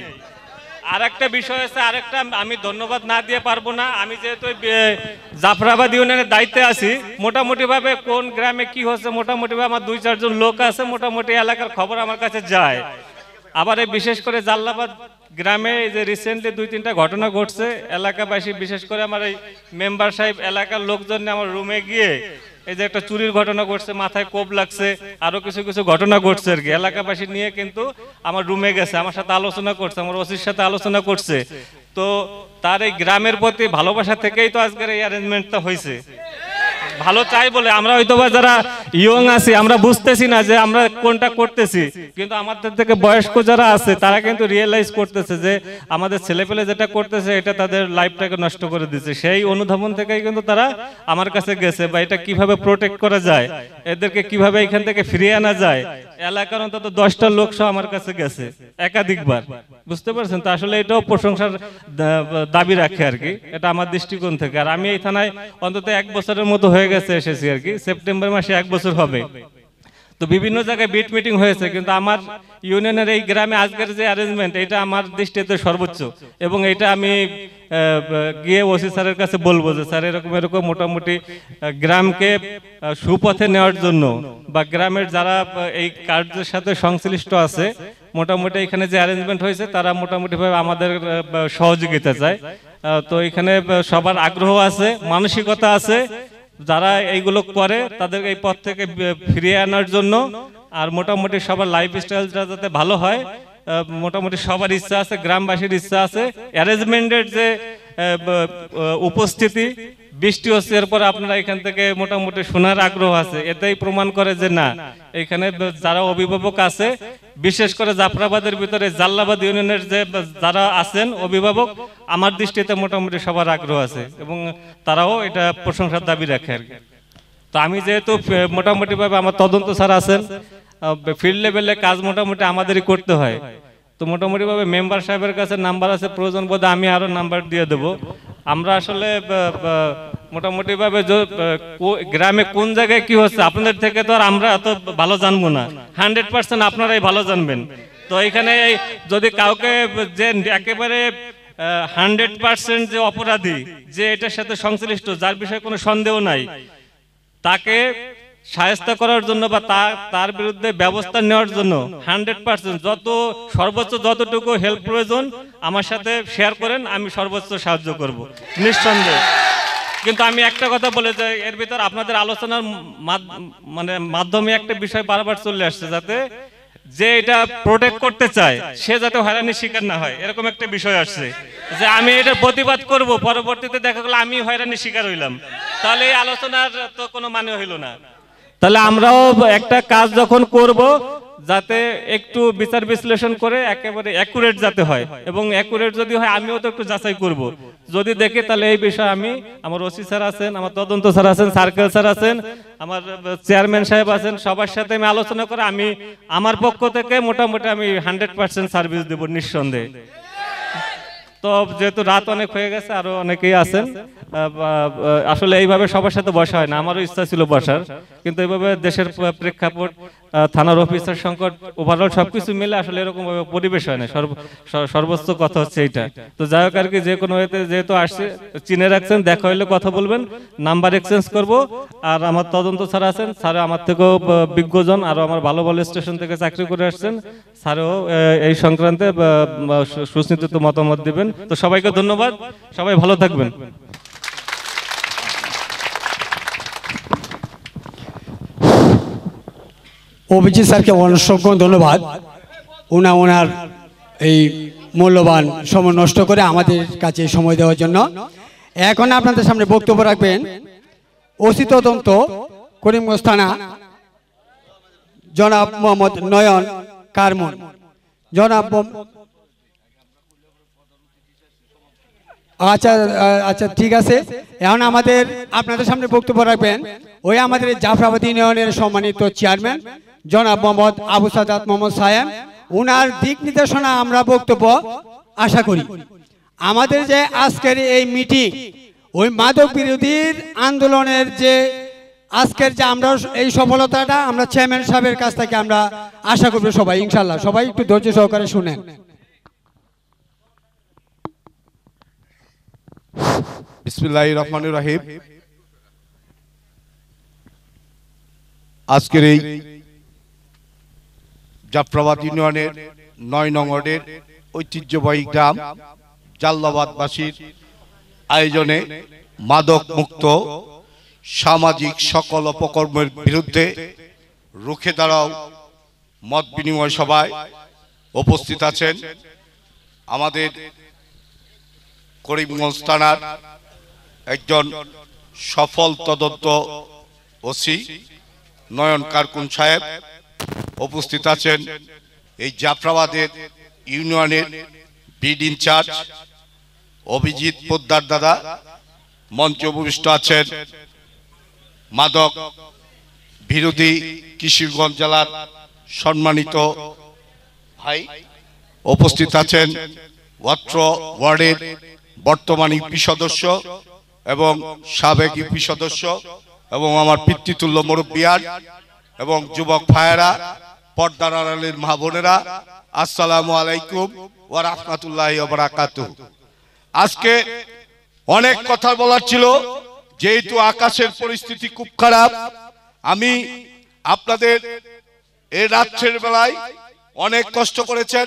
আর একটা বিষয় আছে, আরেকটা আমি ধন্যবাদ না দিয়ে পারবো না। আমি যেহেতু জাফরাবাদ ইউনিয়নের দায়িত্বে আছি, মোটামুটি ভাবে কোন গ্রামে কি হচ্ছে মোটামুটি ভাবে আমার 2-4 জন লোক আছে, মোটামুটি এলাকার খবর আমার কাছে যায়। আবার এই বিশেষ করে জাল্লাবাদ গ্রামে এই যে রিসেন্টলি 2-3টা ঘটনা ঘটছে, এলাকাবাসী বিশেষ করে আমার এই মেম্বার সাহেব এলাকার লোকজন আমার রুমে গিয়ে এই যে একটা চুরির ঘটনা ঘটছে, মাথায় কোপ লাগছে, আরো কিছু কিছু ঘটনা ঘটছে আর কি। এলাকাবাসী নিয়ে কিন্তু আমার রুমে গেছে, আমার সাথে আলোচনা করছে, আমার ওসির সাথে আলোচনা করছে। তো তার এই গ্রামের প্রতি ভালোবাসা থেকেই তো আজকের এই অ্যারেঞ্জমেন্টটা হয়েছে। ভালো চাই বলে আমরা হয়তো বা যারা ইয়ং আছি আমরা বুঝতেছি না যে আমরা কোনটা করতেছি, কিন্তু আমাদের থেকে বয়স্ক যারা আছে তারা কিন্তু রিয়েলাইজ করতেছে যে আমাদের ছেলেপেলে যেটা করতেছে এটা তাদের লাইফটাকে নষ্ট করে দিচ্ছে। সেই অনুধাবন থেকেই কিন্তু তারা আমার কাছে গেছে, বা এটা কিভাবে প্রোটেক্ট করা যায়, এদেরকে কিভাবে এখান থেকে ফিরিয়ে আনা যায়। এলাকার অন্তত 10টা লোক সহ আমার কাছে গেছে একাধিকবার, বুঝতে পারছেন? তো আসলে এটাও প্রশংসার দাবি রাখে আর কি, এটা আমার দৃষ্টিকোণ থেকে। আর আমি এই থানায় অন্তত 1 বছরের মতো হয়ে গেছে এসেছি আর কি, সেপ্টেম্বর মাসে 1 বছর হবে। তো বিভিন্ন জায়গায় বিট মিটিং হয়েছে, কিন্তু আমার ইউনিয়নের এই গ্রামে আজকের যে অ্যারেঞ্জমেন্ট এটা আমার দৃষ্টিতে সর্বোচ্চ। এবং এটা আমি গিয়ে ওসি স্যারের কাছে বলবো যে স্যার এরকম এরকম মোটামুটি গ্রামকে সুপথে নেওয়ার জন্য বা গ্রামের যারা এই কার্যের সাথে সংশ্লিষ্ট আছে মোটামুটি এখানে যে অ্যারেঞ্জমেন্ট হয়েছে তারা মোটামুটিভাবে আমাদের সহযোগিতা চায়। তো এখানে সবার আগ্রহ আছে, মানসিকতা আছে, যারা এইগুলো করে তাদের এই পথ থেকে ফিরিয়ে আনার জন্য। আর মোটামুটি সবার লাইফস্টাইলটা যাতে ভালো হয়, মোটামুটি সবার ইচ্ছা আছে, গ্রামবাসীর ইচ্ছা আছে। অ্যারেঞ্জমেন্টের যে উপস্থিতি, বৃষ্টি হচ্ছে, এরপর আপনারা এখান থেকে মোটামুটি শোনার আগ্রহ আছে, এটাই প্রমাণ করে যে না এখানে যারা অভিভাবক আছে, বিশেষ করে জাফরাবাদের ভিতরে জাল্লাবাদ ইউনিয়নের যে যারা আছেন অভিভাবক, আমার দৃষ্টিতে মোটামুটি সবার আগ্রহ আছে এবং তারাও এটা প্রশংসার দাবি রাখে আর কি। তো আমি যেহেতু মোটামুটিভাবে আমার তদন্ত স্যার আছেন, ফিল্ড লেভেলে কাজ মোটামুটি আমাদেরই করতে হয়। তো মোটামুটিভাবে মেম্বার সাহেবের কাছে নাম্বার আছে, প্রয়োজন বোধে আমি আরো নাম্বার দিয়ে দেবো। আমরা আসলে মোটামুটিভাবে গ্রামে কোন জায়গায় কি হচ্ছে আপনাদের থেকে তো আর আমরা এত ভালো জানবো না, 100% আপনারাই ভালো জানবেন। তো এখানে যদি কাউকে যে একেবারে 100% যে অপরাধী, যে এটার সাথে সংশ্লিষ্ট, যার বিষয়ে কোনো সন্দেহ নাই, তাকে শায়েস্তা করার জন্য বা তার বিরুদ্ধে ব্যবস্থা নেওয়ার জন্য 100% যত সর্বোচ্চ যতটুকু হেল্প প্রয়োজন আমার সাথে শেয়ার করেন, আমি সর্বোচ্চ সাহায্য করব নিঃসন্দেহে। কিন্তু আমি একটা কথা বলে যাই, এর ভিতর আপনাদের আলোচনার মাধ্যমে একটা বিষয় বারবার চলে আসছে, যাতে যে এটা প্রোটেক্ট করতে চায় সে যাতে হয়রানির শিকার না হয়, এরকম একটা বিষয় আসছে যে আমি এটা প্রতিবাদ করব, পরবর্তীতে দেখা গেল আমি হয়রানির শিকার হইলাম, তাহলে এই আলোচনার তো কোনো মানে হইল না। তাহলে আমরাও একটা কাজ যখন করব যাতে একটু বিচার বিশ্লেষণ করে একেবারে অ্যাকুরেট যাতে হয়, এবং অ্যাকুরেট যদি হয় আমিও তো একটু যাচাই করব, যদি দেখি তাহলে এই বিষয়ে আমি, আমার ওসি স্যার আছেন, আমার তদন্ত স্যার আছেন, সার্কেল স্যার আছেন, আমার চেয়ারম্যান সাহেব আছেন, সবার সাথে আমি আলোচনা করে আমি আমার পক্ষ থেকে মোটামুটি আমি 100% সার্ভিস দেব নিঃসন্দেহে। তো যেহেতু রাত অনেক হয়ে গেছে, আরো অনেকেই আছেন, আসলে এইভাবে সবার সাথে বসা হয় না, আমারও ইচ্ছা ছিল বসার, কিন্তু এইভাবে দেশের প্রেক্ষাপট, থানার অফিসার সংকট, ওভারঅল সবকিছু মিলে আসলে এরকম ভাবে পরিবেশ হয় না। সর্বোচ্চ কথা হচ্ছে এইটা। তো যাই হোক আর কি, যে কোনো হইতে যেহেতু আসছে চিনে রাখছেন, দেখা হইলে কথা বলবেন, নাম্বার এক্সচেঞ্জ করব। আর আমার তদন্ত স্যার আছেন, স্যার আমার থেকেও বিজ্ঞজন, আরো আমার ভালো ভালো স্টেশন থেকে চাকরি করে আসছেন, স্যারও এই সংক্রান্তে সুচিন্তিত মতামত দিবেন। তো সবাইকে ধন্যবাদ, সবাই ভালো থাকবেন। অভিজিৎ স্যারকে অসংখ্য ধন্যবাদ, ওনার এই মূল্যবান সময় নষ্ট করে আমাদের কাছে সময় দেওয়ার জন্য। এখন আপনাদের সামনে বক্তব্য রাখবেন ওসি তদন্ত করিমগঞ্জ থানা জনাব মোহাম্মদ নয়ন কারমন। জনাব আচ্ছা আচ্ছা ঠিক আছে, এখন আপনাদের সামনে বক্তব্য রাখবেন ওই আমাদের জাফরাবাদ ইউনিয়নের সম্মানিত চেয়ারম্যান জনাব মোহাম্মদ আবু সাদাত মোহাম্মদ সায়েম। ওনার দিক নির্দেশনা আমরা বক্তব্য আশা করি। আমাদের যে আজকের এই মিটিং, ওই মাদক বিরোধীর আন্দোলনের যে আজকের যে আমরা এই সফলতাটা আমরা চেয়ারম্যান সাহেবের কাছ থেকে আমরা আশা করব সবাই, ইনশাল্লাহ। সবাই একটু ধৈর্য সহকারে শুনেন। বিসমিল্লাহির রহমানির রহিম। আজকের এই জাফরাবাদ ইউনিয়নের 9 নং ওয়ার্ডের ঐতিহ্যবাহী গ্রাম জাল্লাবাদবাসীর আয়োজনে মাদক মুক্ত সামাজিক সকল অপকর্মের বিরুদ্ধে রুখে দাঁড়াও মত বিনিময় সভায় উপস্থিত আছেন আমাদের করিমগঞ্জ থানার একজন সফল তদন্ত ওসি নয়ন কারকুন সাহেব, উপস্থিত আছেন এই জাফরাবাদের ইউনিয়নের বিড ইনচার্জ অভিজিৎ পোদ্দার দাদা, মঞ্চে উপবিষ্ট আছেন মাদক বিরোধী কিশোরগঞ্জ জেলার সম্মানিত ভাই, উপস্থিত আছেন অত্র ওয়ার্ডের বর্তমান ইউপি সদস্য এবং সাবেক ইউপি সদস্য এবং আমার পিতৃতুল্য মুরব্বিয়ান এবং যুবক ভাইয়েরা, পর্দার আড়ালের মা বোনেরা, আসসালামু আলাইকুম ওয়া রাহমাতুল্লাহি ওয়া বারাকাতুহু। আজকে অনেক কথা বলার ছিল, যেহেতু আকাশের পরিস্থিতি খুব খারাপ, আমি আপনাদের এই রাত্রের বেলায় অনেক কষ্ট করেছেন,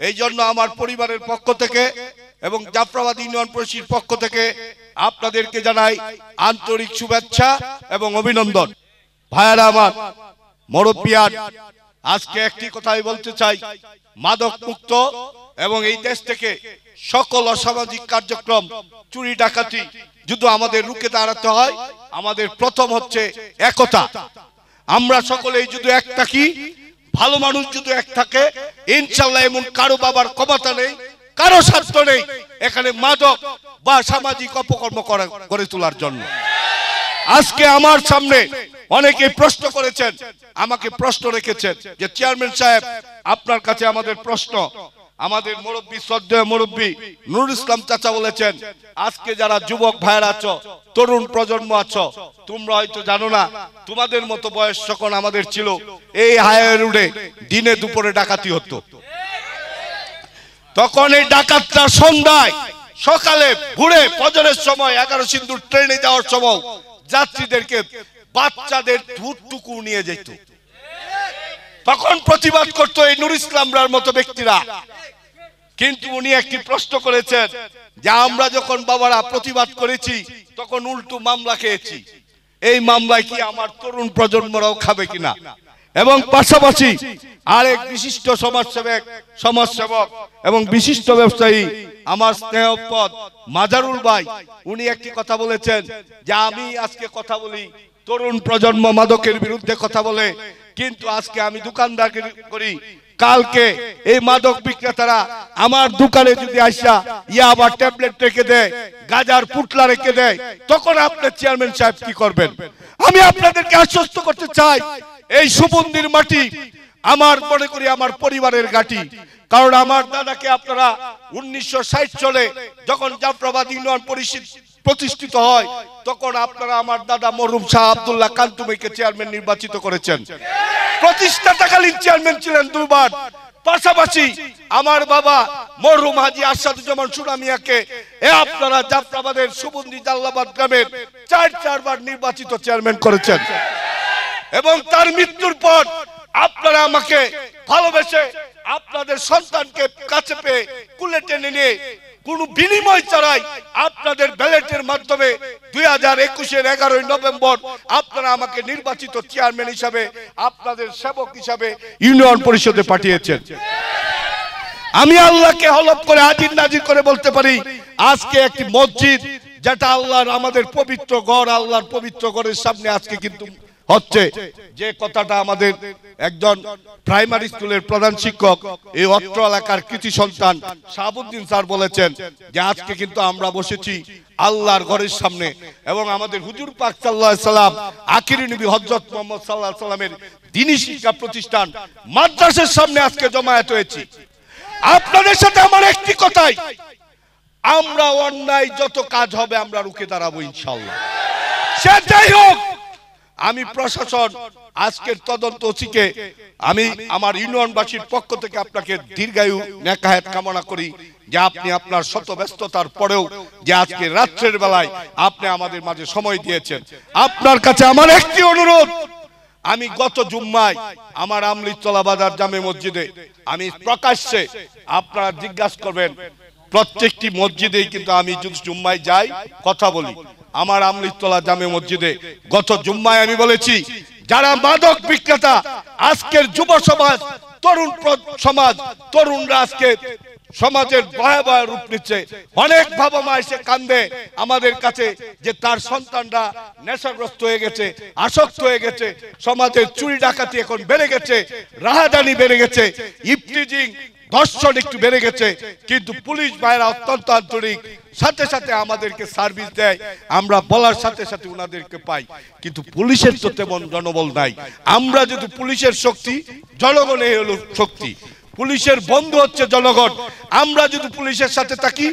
এই জন্য আমার পরিবারের পক্ষ থেকে এবং জাফরাবাদ ইউনিয়ন পরিষদের পক্ষ থেকে আপনাদেরকে জানাই আন্তরিক শুভেচ্ছা এবং অভিনন্দন। ভাইয়েরা আমার, মুরব্বিয়ান, আজকে একটি কথাই বলতে চাই, মাদক মুক্ত এবং এই দেশ থেকে সকল অসামাজিক কার্যক্রম, চুরি ডাকাতি যদি আমাদের রুখে দাঁড়াতে হয়, আমাদের প্রথম হচ্ছে একতা। আমরা সকলেই যদি এক থাকি, ভালো মানুষ যদি এক থাকে, ইনশাআল্লাহ এমন কারো বাবার ক্ষমতা নেই, কারো স্বার্থ নেই এখানে মাদক বা সামাজিক অপকর্ম করে তোলার জন্য। আজকে আমার সামনে অনেকে প্রশ্ন করেছেন, আমাকে প্রশ্ন রেখেছেন যে চেয়ারম্যান সাহেব আপনার কাছে আমাদের প্রশ্ন। আমাদের মুরব্বী, শ্রদ্ধেয় মুরব্বী নুরুল ইসলাম চাচা বলেছেন, আজকে যারা যুবক ভাইরা আছো, তরুণ প্রজন্ম আছো, তোমরা হয়তো জানো না, তোমাদের মতো বয়স যখন আমাদের ছিল, এই হাইওয়ে রোডে দিনে দুপুরে ডাকাতি হতো। তখন এই ডাকাতরা সন্ধ্যায়, সকালে, ভোরে, ফজরের সময়, 11 সিন্দুর ট্রেনে যাওয়ার সময় যাত্রীদেরকে, বাচ্চাদের দুধটুকু নিয়ে যেত। তখন প্রতিবাদ করতো এই নুরুল ইসলামরার মতো ব্যক্তিরা। কিন্তু উনি একটি প্রশ্ন করেছেন যে আমরা যখন বাবারা প্রতিবাদ করেছি তখন উল্টো মামলা খেয়েছি, এই মামলায় কি আমার তরুণ প্রজন্মরাও খাবে কিনা? এবং পাশাপাশি আরেক বিশিষ্ট সমাজসেবক এবং বিশিষ্ট ব্যবসায়ী আমার স্নেহপদ মাজারুল ভাই, উনি একটি কথা বলেছেন যে আমি আজকে কথা বলি, তরুণ প্রজন্ম মাদকের বিরুদ্ধে কথা বলে, কিন্তু আজকে আমি দোকানদারি করি, কালকে এই মাদক বিক্রেতারা আমার দোকানে যদি আসা আবার ট্যাবলেট রেখে দেয়, গাজার পুটলা রেখে দেয়, তখন আপনার চেয়ারম্যান সাহেব কি করবেন? আমি আপনাদেরকে আশ্বস্ত করতে চাই, এই সুবন্দির মাটি আমার মনে করি আমার পরিবারের ঘাঁটি। কারণ আমার দাদাকে আপনারা 1960 সালে যখন জাফরাবাদ ইউনিয়ন পরিষদ প্রতিষ্ঠিত হয়, তখন আপনারা আমার দাদা মরহুম শাহ আব্দুল্লাহ কান্তুমিকে চেয়ারম্যান নির্বাচিত করেছেন। প্রতিষ্ঠাতাকালীন চেয়ারম্যান ছিলেন 2 বার। পাশাপাশি আমার বাবা মরহুম হাজী আসাদুজ্জামান সুনামিয়াকে আপনারা জাফরাবাদের সুবন্দি জাল্লাবাদ গ্রামের 4 বার নির্বাচিত চেয়ারম্যান করেছেন। এবং তার মৃত্যুর পর আপনারা আমাকে ভালোবেসে আপনাদের সন্তানকে কাছে পেয়ে কুলে টেনে নিয়ে কোনো বিনিময় ছাড়াই আপনাদের ব্যালটের মাধ্যমে 2021-এর 11 নভেম্বর আপনারা আমাকে নির্বাচিত চেয়ারম্যান হিসাবে, আপনাদের সেবক হিসাবে ইউনিয়ন পরিষদে পাঠিয়েছেন। আমি আল্লাহকে হলফ করে হাজির নাজির করে বলতে পারি, আজকে একটি মসজিদ যেটা আল্লাহর, আমাদের পবিত্র ঘর, আল্লাহর পবিত্র ঘরের সামনে আজকে কিন্তু হচ্ছে যে কথাটা আমাদের একজন প্রাইমারি স্কুলের প্রধান শিক্ষক, এই অত্র এলাকার কৃতি সন্তান শাহাবুদ্দিন স্যার বলেছেন যে আজকে কিন্তু আমরা বসেছি আল্লাহর ঘরের সামনে এবং আমাদের হুজুর পাক সাল্লাল্লাহু আলাইহি সাল্লাম আখিরি নবী হযরত মুহাম্মদ সাল্লাল্লাহু আলাইহি সাল্লামের দ্বীনি শিক্ষা প্রতিষ্ঠান মাদ্রাসার সামনে আজকে জমায়েত হয়েছি। আপনাদের সাথে আমার একটি কথাই, আমরা অন্যায় যত কাজ হবে আমরা রুখে দাঁড়াবো ইনশাআল্লাহ। সেটাই হোক, আমি প্রশাসন আজকের তদন্ত ওসিকে আমি আমার ইউনিয়নবাসীর পক্ষ থেকে আপনাকে দীর্ঘায়ু নেকায়াত কামনা করি যে আপনি আপনার শত ব্যস্ততার পরেও যে আজকে রাত্রের বেলায় আপনি আমাদের মাঝে সময় দিয়েছেন। আপনার কাছে আমার একটি অনুরোধ, আমি গত জুম্মায় আমার আমলিতলা বাজার জামে মসজিদে আমি প্রকাশ্যে, আপনারা জিজ্ঞাসা করবেন প্রত্যেকটি মসজিদেই কিন্তু আমি যদি জুম্মায় যাই কথা বলি। আমার আমলিতলা জামে মসজিদে গত জুম্মায় আমি বলেছি, যারা মাদক বিক্রেতা, আজকের যুব সমাজ, তরুণ সমাজ, তরুণরা আজকে সমাজের ভয়াবহ রূপ নিচ্ছে। অনেক বাবা মা এসে কান্দে আমাদের কাছে যে তার সন্তানরা নেশাগ্রস্ত হয়ে গেছে, আসক্ত হয়ে গেছে, সমাজের চুরি ডাকাতি এখন বেড়ে গেছে, রাহাজানি বেড়ে গেছে, ইফটিজিং ধর্ষণ একটু বেড়ে গেছে, কিন্তু পুলিশ ভাইরা অত্যন্ত আন্তরিক, সাথে সাথে আমাদেরকে সার্ভিস দেয়, আমরা বলার সাথে সাথে ওনাদেরকে পাই। কিন্তু পুলিশের তো তেমন জনবল নাই। আমরা যদি পুলিশের শক্তি, জনগণের হলো শক্তি, পুলিশের বন্ধু হচ্ছে জনগণ। আমরা যদি পুলিশের সাথে থাকি,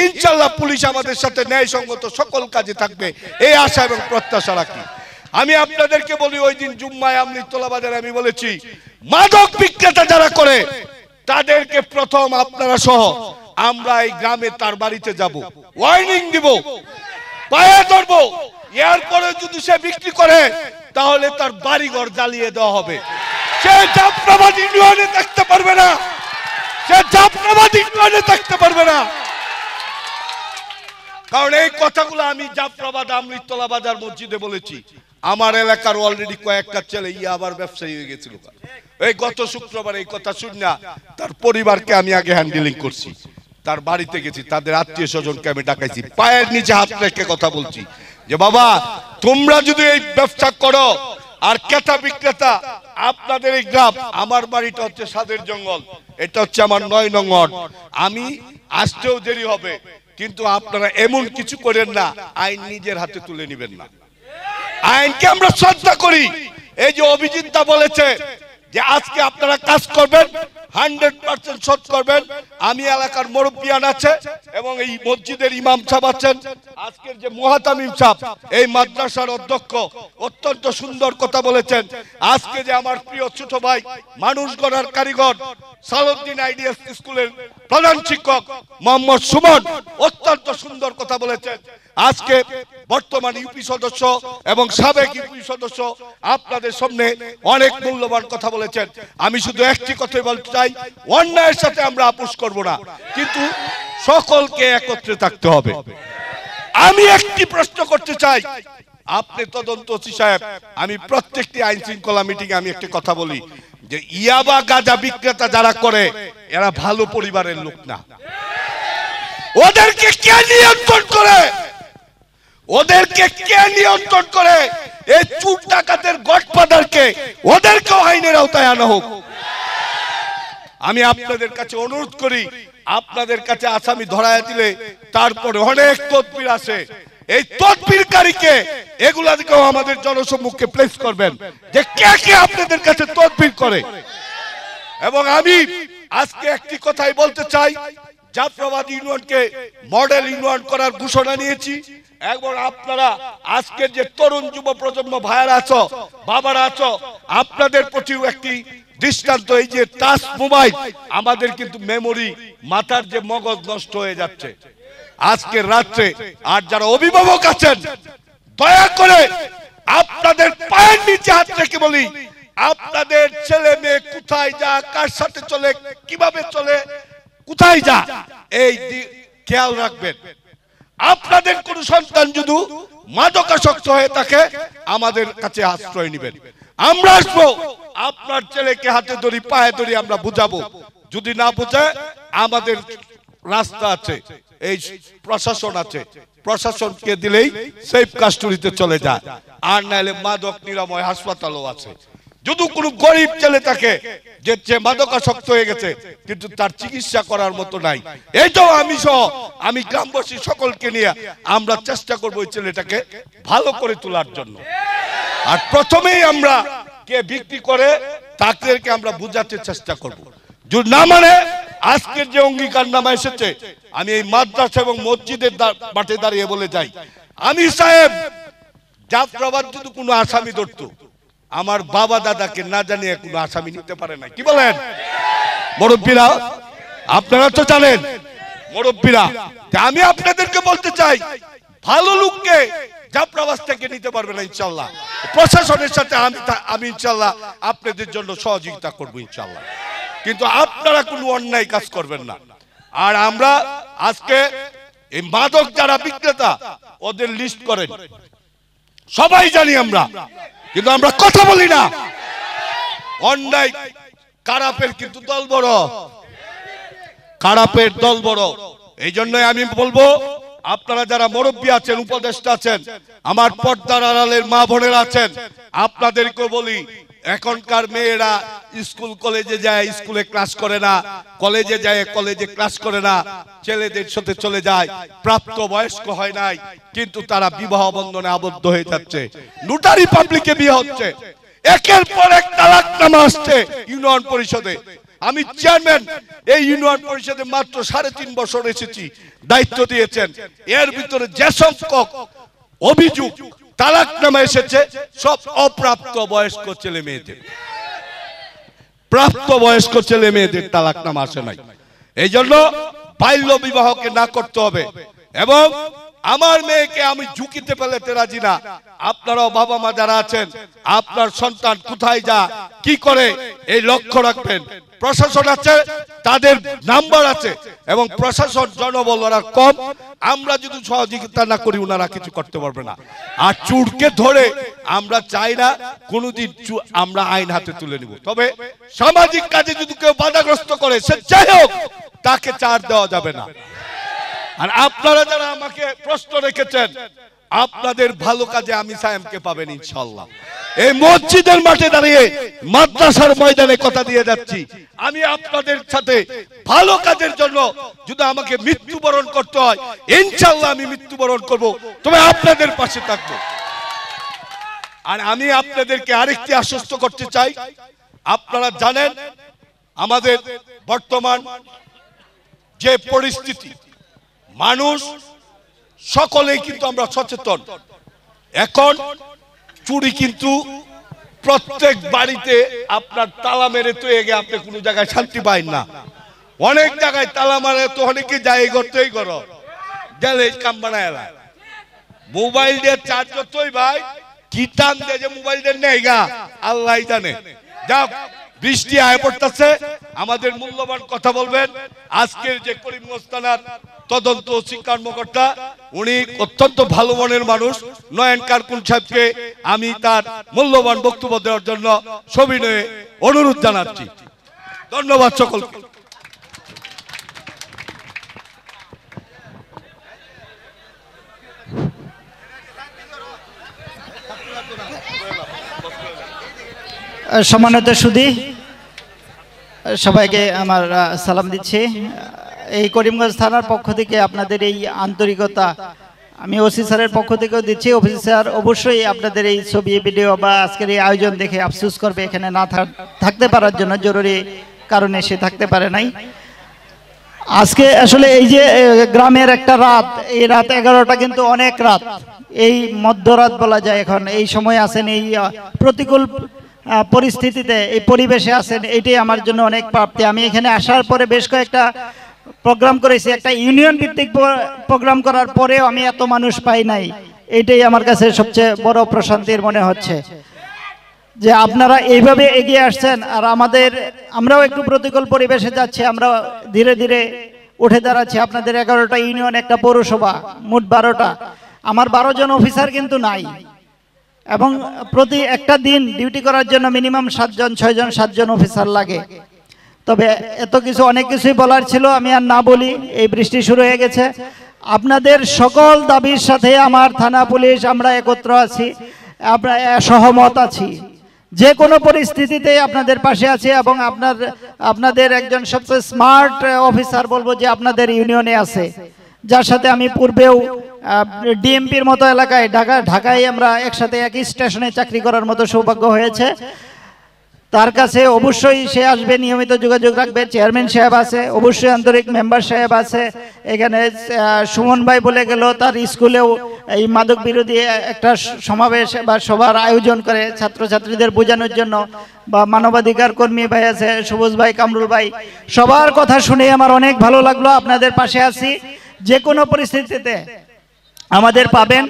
ইনশাআল্লাহ পুলিশ আমাদের সাথে ন্যায়সঙ্গত সকল কাজে থাকবে, এই আশা এবং প্রত্যাশা রাখি। আমি আপনাদেরকে বলি, ওই দিন জুম্মায় আমলিতলা বাজারে আমি বলেছি, মাদক বিক্রেতা যারা করে তাদেরকে প্রথম আপনারা সহ আমরা এই গ্রামে তার বাড়িতে যাব, ওয়ার্নিং দিব, পায়ে ধরবো। এরপরে যদি সে বিক্রি করে তাহলে তার বাড়িঘর জ্বালিয়ে দেওয়া হবে। সে জাফরাবাদ ইউনিয়নে থাকতে পারবে না, সে জাফরাবাদ ইউনিয়নে থাকতে পারবে না। কারণ এই কথাগুলো আমি জাফরাবাদ আমলিতলা বাজার মসজিদে বলেছি। আমার এলাকার অলরেডি কয়েকটা ছেলে আবার ব্যবসায়ী হয়ে গেছিল। এই গত শুক্রবার এই কথা শুনে তার পরিবারকে আমি আগে হ্যান্ডেলিং করছি, তার বাড়িতে গেছি, তাদের আত্মীয় স্বজনকে আমি ডাকাইছি, পায়ের নিচে হাত রেখে কথা বলছি যে বাবা, তোমরা যদি এই ব্যবসা করো আর ক্রেতা বিক্রেতা, আপনাদের এই গ্রাম, আমার বাড়িটা হচ্ছে সাদের জঙ্গল, এটা হচ্ছে আমার 9 নং ওয়ার্ড, আমি আসতেও দেরি হবে, কিন্তু আপনারা এমন কিছু করেন না আইন নিজের হাতে তুলে নেবেন না। আইনকে আমরা শ্রদ্ধা করি। এই যে অভিজিৎ দা বলেছে যে আজকে আপনারা কাজ করবেন, 100% সৎ করবেন। আমি এলাকার মুরব্বিয়ান আছে এবং এই মসজিদের ইমাম সাহেব আছেন, আজকের যে মুহাতামিম সাহেব, এই মাদ্রাসার অধ্যক্ষ, অত্যন্ত সুন্দর কথা বলেছেন। আজকে যে আমার প্রিয় ছোট ভাই, মানুষ গড়ার কারিগর, সালাউদ্দিন আইডিএস স্কুলের প্রধান শিক্ষক মোহাম্মদ সুমন, অত্যন্ত সুন্দর কথা বলেছেন। আজকে বর্তমান ইউপি সদস্য এবং সাবেক ইউপি সদস্য আপনাদের সামনে অনেক মূল্যবান কথা বলেছেন। আমি শুধু একটি কথাই বলতে চাই, অন্যায়ের সাথে আমরা আপোষ করব না, কিন্তু সকলকে একত্রে থাকতে হবে। আমি একটি প্রশ্ন করতে চাই, আপনি তদন্ত ওসি সাহেব, আমি প্রত্যেকটি আইন শৃঙ্খলা মিটিং আমি একটি কথা বলি যে ইয়াবা গাঁজা বিক্রেতা যারা করে এরা ভালো পরিবারের লোক না। ওদেরকে কে নিয়ন্ত্রণ করে? ওদেরকে কে নিয়ন্ত্রণ করে? এই চুর ডাকাতের গডফাদারকে, ওদেরকেও আইনের আওতায় আনা হোক। আমি আপনাদের কাছে অনুরোধ করি, আপনাদের কাছে আসামি ধরায় দিলে তারপরে অনেক তদবির আছে, এই তদবিরকারীকে এগুলাকেও আমাদের জনসম্মুখে প্লেস করবেন যে কে কে আপনাদের কাছে তদবির করে। এবং আমি আজকে একটি কথাই বলতে চাই, জাফরাবাদ ইউনিয়নকে মডেল ইউনিয়ন করার ঘোষণা নিয়েছি। এবং আপনারা আজকের যে তরুণ যুব প্রজন্ম ভাইয়ারা আছো, বাবারা আছো, আপনাদের প্রতিও একটি দৃষ্টান্ত, এই যে টাচ মোবাইল, আমাদের কিন্তু মেমোরি, মাথার যে মগজ নষ্ট হয়ে যাচ্ছে আজকের রাত্রে। আর যারা অভিভাবক আছেন, দয়া করে আপনাদের পায়ের নিচে হাত রেখে বলি, আপনাদের ছেলে মেয়ে কোথায় যা, কার সাথে চলে, কিভাবে চলে, কোথায় যা, এই খেয়াল রাখবেন। আপনাদের কোন সন্তান যদি মাদকাসক্ত হয়ে থাকে আমাদের কাছে আশ্রয় নেবেন, আমরা আসবো, আপনার ছেলেকে হাতে ধরি, পায়ে ধরি, আমরা বুঝাবো। যদি না বুঝে আমাদের রাস্তা আছে, এই প্রশাসন আছে, প্রশাসনকে দিলেই সেফ কাস্টডিতে চলে যায়। আর নাইলে মাদক নিরাময় হাসপাতালও আছে। যদি কোনো গরিব ছেলে থাকে যে মাদকাসক্ত হয়ে গেছে কিন্তু তার চিকিৎসা করার মতো নাই, এইটাও আমি সহ, আমি গ্রামবাসী সকলকে নিয়ে আমরা চেষ্টা করবো ওই ছেলেটাকে ভালো করে তোলার জন্য। আর প্রথমেই আমরা কে বিক্রি করে তাদেরকে আমরা বুঝাতে চেষ্টা করব। যদি না মানে, আজকের যে অঙ্গীকারনামা এসেছে, আমি এই মাদ্রাসা এবং মসজিদের মাঠে দাঁড়িয়ে বলে যাই, আমি সাহেব জাফরাবাদ যদি কোনো আসামি ধরতো, আমার বাবা দাদাকে না জানিয়ে কোনো আসামি নিতে পারে না। কি বলেন মুরব্বীরা? আপনারা তো জানেন মুরব্বীরা। আমি আপনাদেরকে বলতে চাই, ভালো লোককে জাফরাবাদ থেকে নিতে পারবে না ইনশাল্লাহ। প্রশাসনের সাথে আমি ইনশাল্লাহ আপনাদের জন্য সহযোগিতা করবো ইনশাল্লাহ, কিন্তু আপনারা কোনো অন্যায় কাজ করবেন না। আর আমরা আজকে এই মাদক যারা বিক্রেতা ওদের লিস্ট করেন, সবাই জানি আমরা, কিন্তু আমরা কথা বলি না। অন্যায় খারাপের কিন্তু দল বড়, খারাপের দল বড়। এই জন্যই আমি বলবো আপনারা যারা মুরব্বী আছেন, উপদেষ্টা আছেন, আমার পর্দার আড়ালের মা বোনেরা আছেন, আপনাদেরকে বলি এখনকার মেয়েরা স্কুল কলেজে যায়, স্কুলে ক্লাস করে না, কলেজে যায়, কলেজে ক্লাস করে না, ছেলেদের সাথে চলে যায়, প্রাপ্ত বয়স্ক হয় নাই, কিন্তু তারা বিবাহ বন্ধনে আবদ্ধ হয়ে যাচ্ছে, নোটারি পাবলিকে বিয়ে হচ্ছে, একের পর এক তালাকনামা আসছে ইউনিয়ন পরিষদে। আমি চেয়ারম্যান, এই ইউনিয়ন পরিষদে মাত্র 3.5 বছর এসেছি, দায়িত্ব দিয়েছেন, এর ভিতরে যে সংখ্যক অভিযোগ তালাকনামা এসেছে সব অপ্রাপ্ত বয়স্ক ছেলে মেয়েদের, প্রাপ্ত বয়স্ক ছেলে মেয়েদের তালাকনামা আসে নাই। এই জন্য বাল্য বিবাহকে না করতে হবে, এবং আমার মেয়েকে আমি ঝুঁকিতে ফেলতে রাজি না। আপনারাও বাবা মা যারা আছেন, আপনার সন্তান কোথায় যা কি করে এই লক্ষ্য রাখবেন। প্রশাসন আছে, তাদের নাম্বার আছে, এবং প্রশাসন জনবল ওরা কম, আমরা যদি সহযোগিতা না করি ওনারা কিছু করতে পারবে না। আর চুরকে ধরে আমরা চাই না কোনোদিন আমরা আইন হাতে তুলে নিব, তবে সামাজিক কাজে যদি কেউ বাধাগ্রস্ত করে, সে যাই হোক, তাকে ছাড় দেওয়া যাবে না। আর আপনারা যারা আমাকে প্রশ্ন রেখেছেন, আপনাদের ভালো কাজে আমি সায়েমকে পাবেন ইনশাআল্লাহ। এই মসজিদের মাঠে দাঁড়িয়ে, মাদ্রাসার ময়দানে কথা দিয়ে যাচ্ছি, আমি আপনাদের সাথে ভালো কাজের জন্য যদি আমাকে মৃত্যুবরণ করতে হয়, ইনশাআল্লাহ আমি মৃত্যুবরণ করব, তবে আপনাদের পাশে থাকব। আর আমি আপনাদেরকে আরেকটি আশ্বস্ত করতে চাই, আপনারা জানেন আমাদের বর্তমান যে পরিস্থিতি, মানুষ সকলেই কিন্তু আমরা সচেতন। এখন চুরি কিন্তু প্রত্যেক বাড়িতে আপনার তালা মেরে তো এগে আপনি কোনো জায়গায় শান্তি পাইন না, অনেক জায়গায় তালা মারে তো অনেকে যায় করতেই করো গেলে কাম বানায়। মোবাইল দিয়ে চার্জ করতেই ভাই কি টান দিয়ে যে মোবাইল দিয়ে নেই গা আল্লাহ জানে। যাক, বৃষ্টি আয় পড়তেছে, আমাদের মূল্যবান কথা বলবেন আজকের যে করিমগঞ্জ থানার তদন্ত কর্মকর্তা, উনি অত্যন্ত ভালো মনের মানুষ, নয়ন কারকুন সাহেবকে আমি তার মূল্যবান বক্তব্য দেওয়ার জন্য সবিনয়ে অনুরোধ জানাচ্ছি। ধন্যবাদ সকলকে। সম্মানিত সুধী, সবাইকে আমার সালাম দিচ্ছি। এই করিমগঞ্জ থানার পক্ষ থেকে আপনাদের এই আন্তরিকতা আমি ওসি স্যারের পক্ষ থেকেও দিচ্ছি। ওসি স্যার অবশ্যই আপনাদের এই ছবি ভিডিও বা আজকের এই আয়োজন দেখে আফসোস করবে, এখানে না থাকতে পারার জন্য, জরুরি কারণে সে থাকতে পারে নাই। আজকে আসলে এই যে গ্রামের একটা রাত, এই রাত 11টা কিন্তু অনেক রাত, এই মধ্যরাত বলা যায়। এখন এই সময় আছেন, এই প্রতিকূল পরিস্থিতিতে, এই পরিবেশে আছেন, এটাই আমার জন্য অনেক প্রাপ্তি। আমি এখানে আসার পরে বেশ কয়েকটা প্রোগ্রাম করেছি, একটা ইউনিয়ন ভিত্তিক প্রোগ্রাম করার পরেও আমি এত মানুষ পাই নাই, এটাই আমার কাছে সবচেয়ে বড় প্রশান্তির মনে হচ্ছে যে আপনারা এইভাবে এগিয়ে আসছেন। আর আমরাও একটু প্রতিকূল পরিবেশে যাচ্ছি, আমরা ধীরে ধীরে উঠে দাঁড়াচ্ছি। আপনাদের 11টা ইউনিয়ন, একটা পৌরসভা, মোট 12টা। আমার 12 জন অফিসার কিন্তু নাই, এবং প্রতি একটা দিন ডিউটি করার জন্য মিনিমাম 7 জন 6 জন 7 জন অফিসার লাগে। তবে এত কিছু, অনেক কিছুই বলার ছিল, আমি আর না বলি, এই বৃষ্টি শুরু হয়ে গেছে। আপনাদের সকল দাবির সাথে আমার থানা পুলিশ আমরা একত্র আছি, আমরা সহমত আছি, যে কোনো পরিস্থিতিতে আপনাদের পাশে আছি। এবং আপনাদের একজন সবচেয়ে স্মার্ট অফিসার বলবো যে আপনাদের ইউনিয়নে আছে, যার সাথে আমি পূর্বেও ডিএমপির মতো এলাকায় ঢাকায় আমরা একসাথে একই স্টেশনে চাকরি করার মতো সৌভাগ্য হয়েছে। তার কাছে অবশ্যই সে আসবে, নিয়মিত যোগাযোগ রাখবে। চেয়ারম্যান সাহেব আছে, অবশ্যই আন্তরিক মেম্বার সাহেব আছে। এখানে সুমন ভাই বলে গেল, তার স্কুলেও এই মাদক বিরোধী একটা সমাবেশ বা সভার আয়োজন করে ছাত্রছাত্রীদের বোঝানোর জন্য, বা মানবাধিকার কর্মী ভাই আছে, সবুজ ভাই, কামরুল ভাই, সবার কথা শুনে আমার অনেক ভালো লাগলো। আপনাদের পাশে আছি যে কোনো পরিস্থিতিতে। আমাদের পাবেন।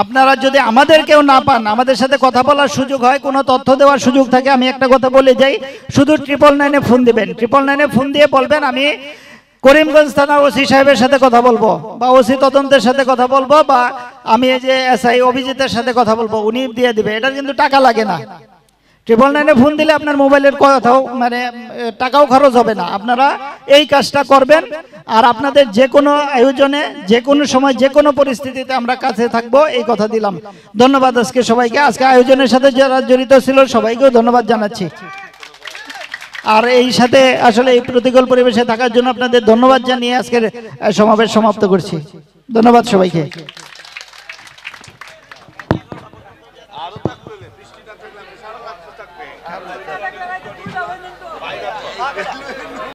আপনারা যদি আমাদের কেউ না পান, আমাদের সাথে কথা বলার সুযোগ হয়, কোনো তথ্য দেওয়ার সুযোগ থাকে, আমি একটা কথা বলে যাই, শুধু 999-এ ফোন দিবেন। 999-এ ফোন দিয়ে বলবেন আমি করিমগঞ্জ থানার ওসি সাহেবের সাথে কথা বলবো, বা ওসি তদন্তের সাথে কথা বলবো, বা আমি এই যে এসআই অভিজিতের সাথে কথা বলবো, উনি দিয়ে দিবে। এটার কিন্তু টাকা লাগে না। 999-এ ফোন দিলে আপনার মোবাইলের কথাও মানে টাকাও খরচ হবে না। আপনারা এই কাজটা করবেন, আর আপনাদের যে কোনো আয়োজনে যে কোনো সময় যে কোনো পরিস্থিতিতে আমরা কাছে থাকবো, এই কথা দিলাম। ধন্যবাদ আজকে সবাইকে, আজকে আয়োজনের সাথে যারা জড়িত ছিল সবাইকেও ধন্যবাদ জানাচ্ছি। আর এই সাথে আসলে এই প্রতিকূল পরিবেশে থাকার জন্য আপনাদের ধন্যবাদ জানিয়ে আজকের সমাবেশ সমাপ্ত করছি। ধন্যবাদ সবাইকে। আরো থাকবে, বৃষ্টিটা থাকলে সারা রাত থাকবে।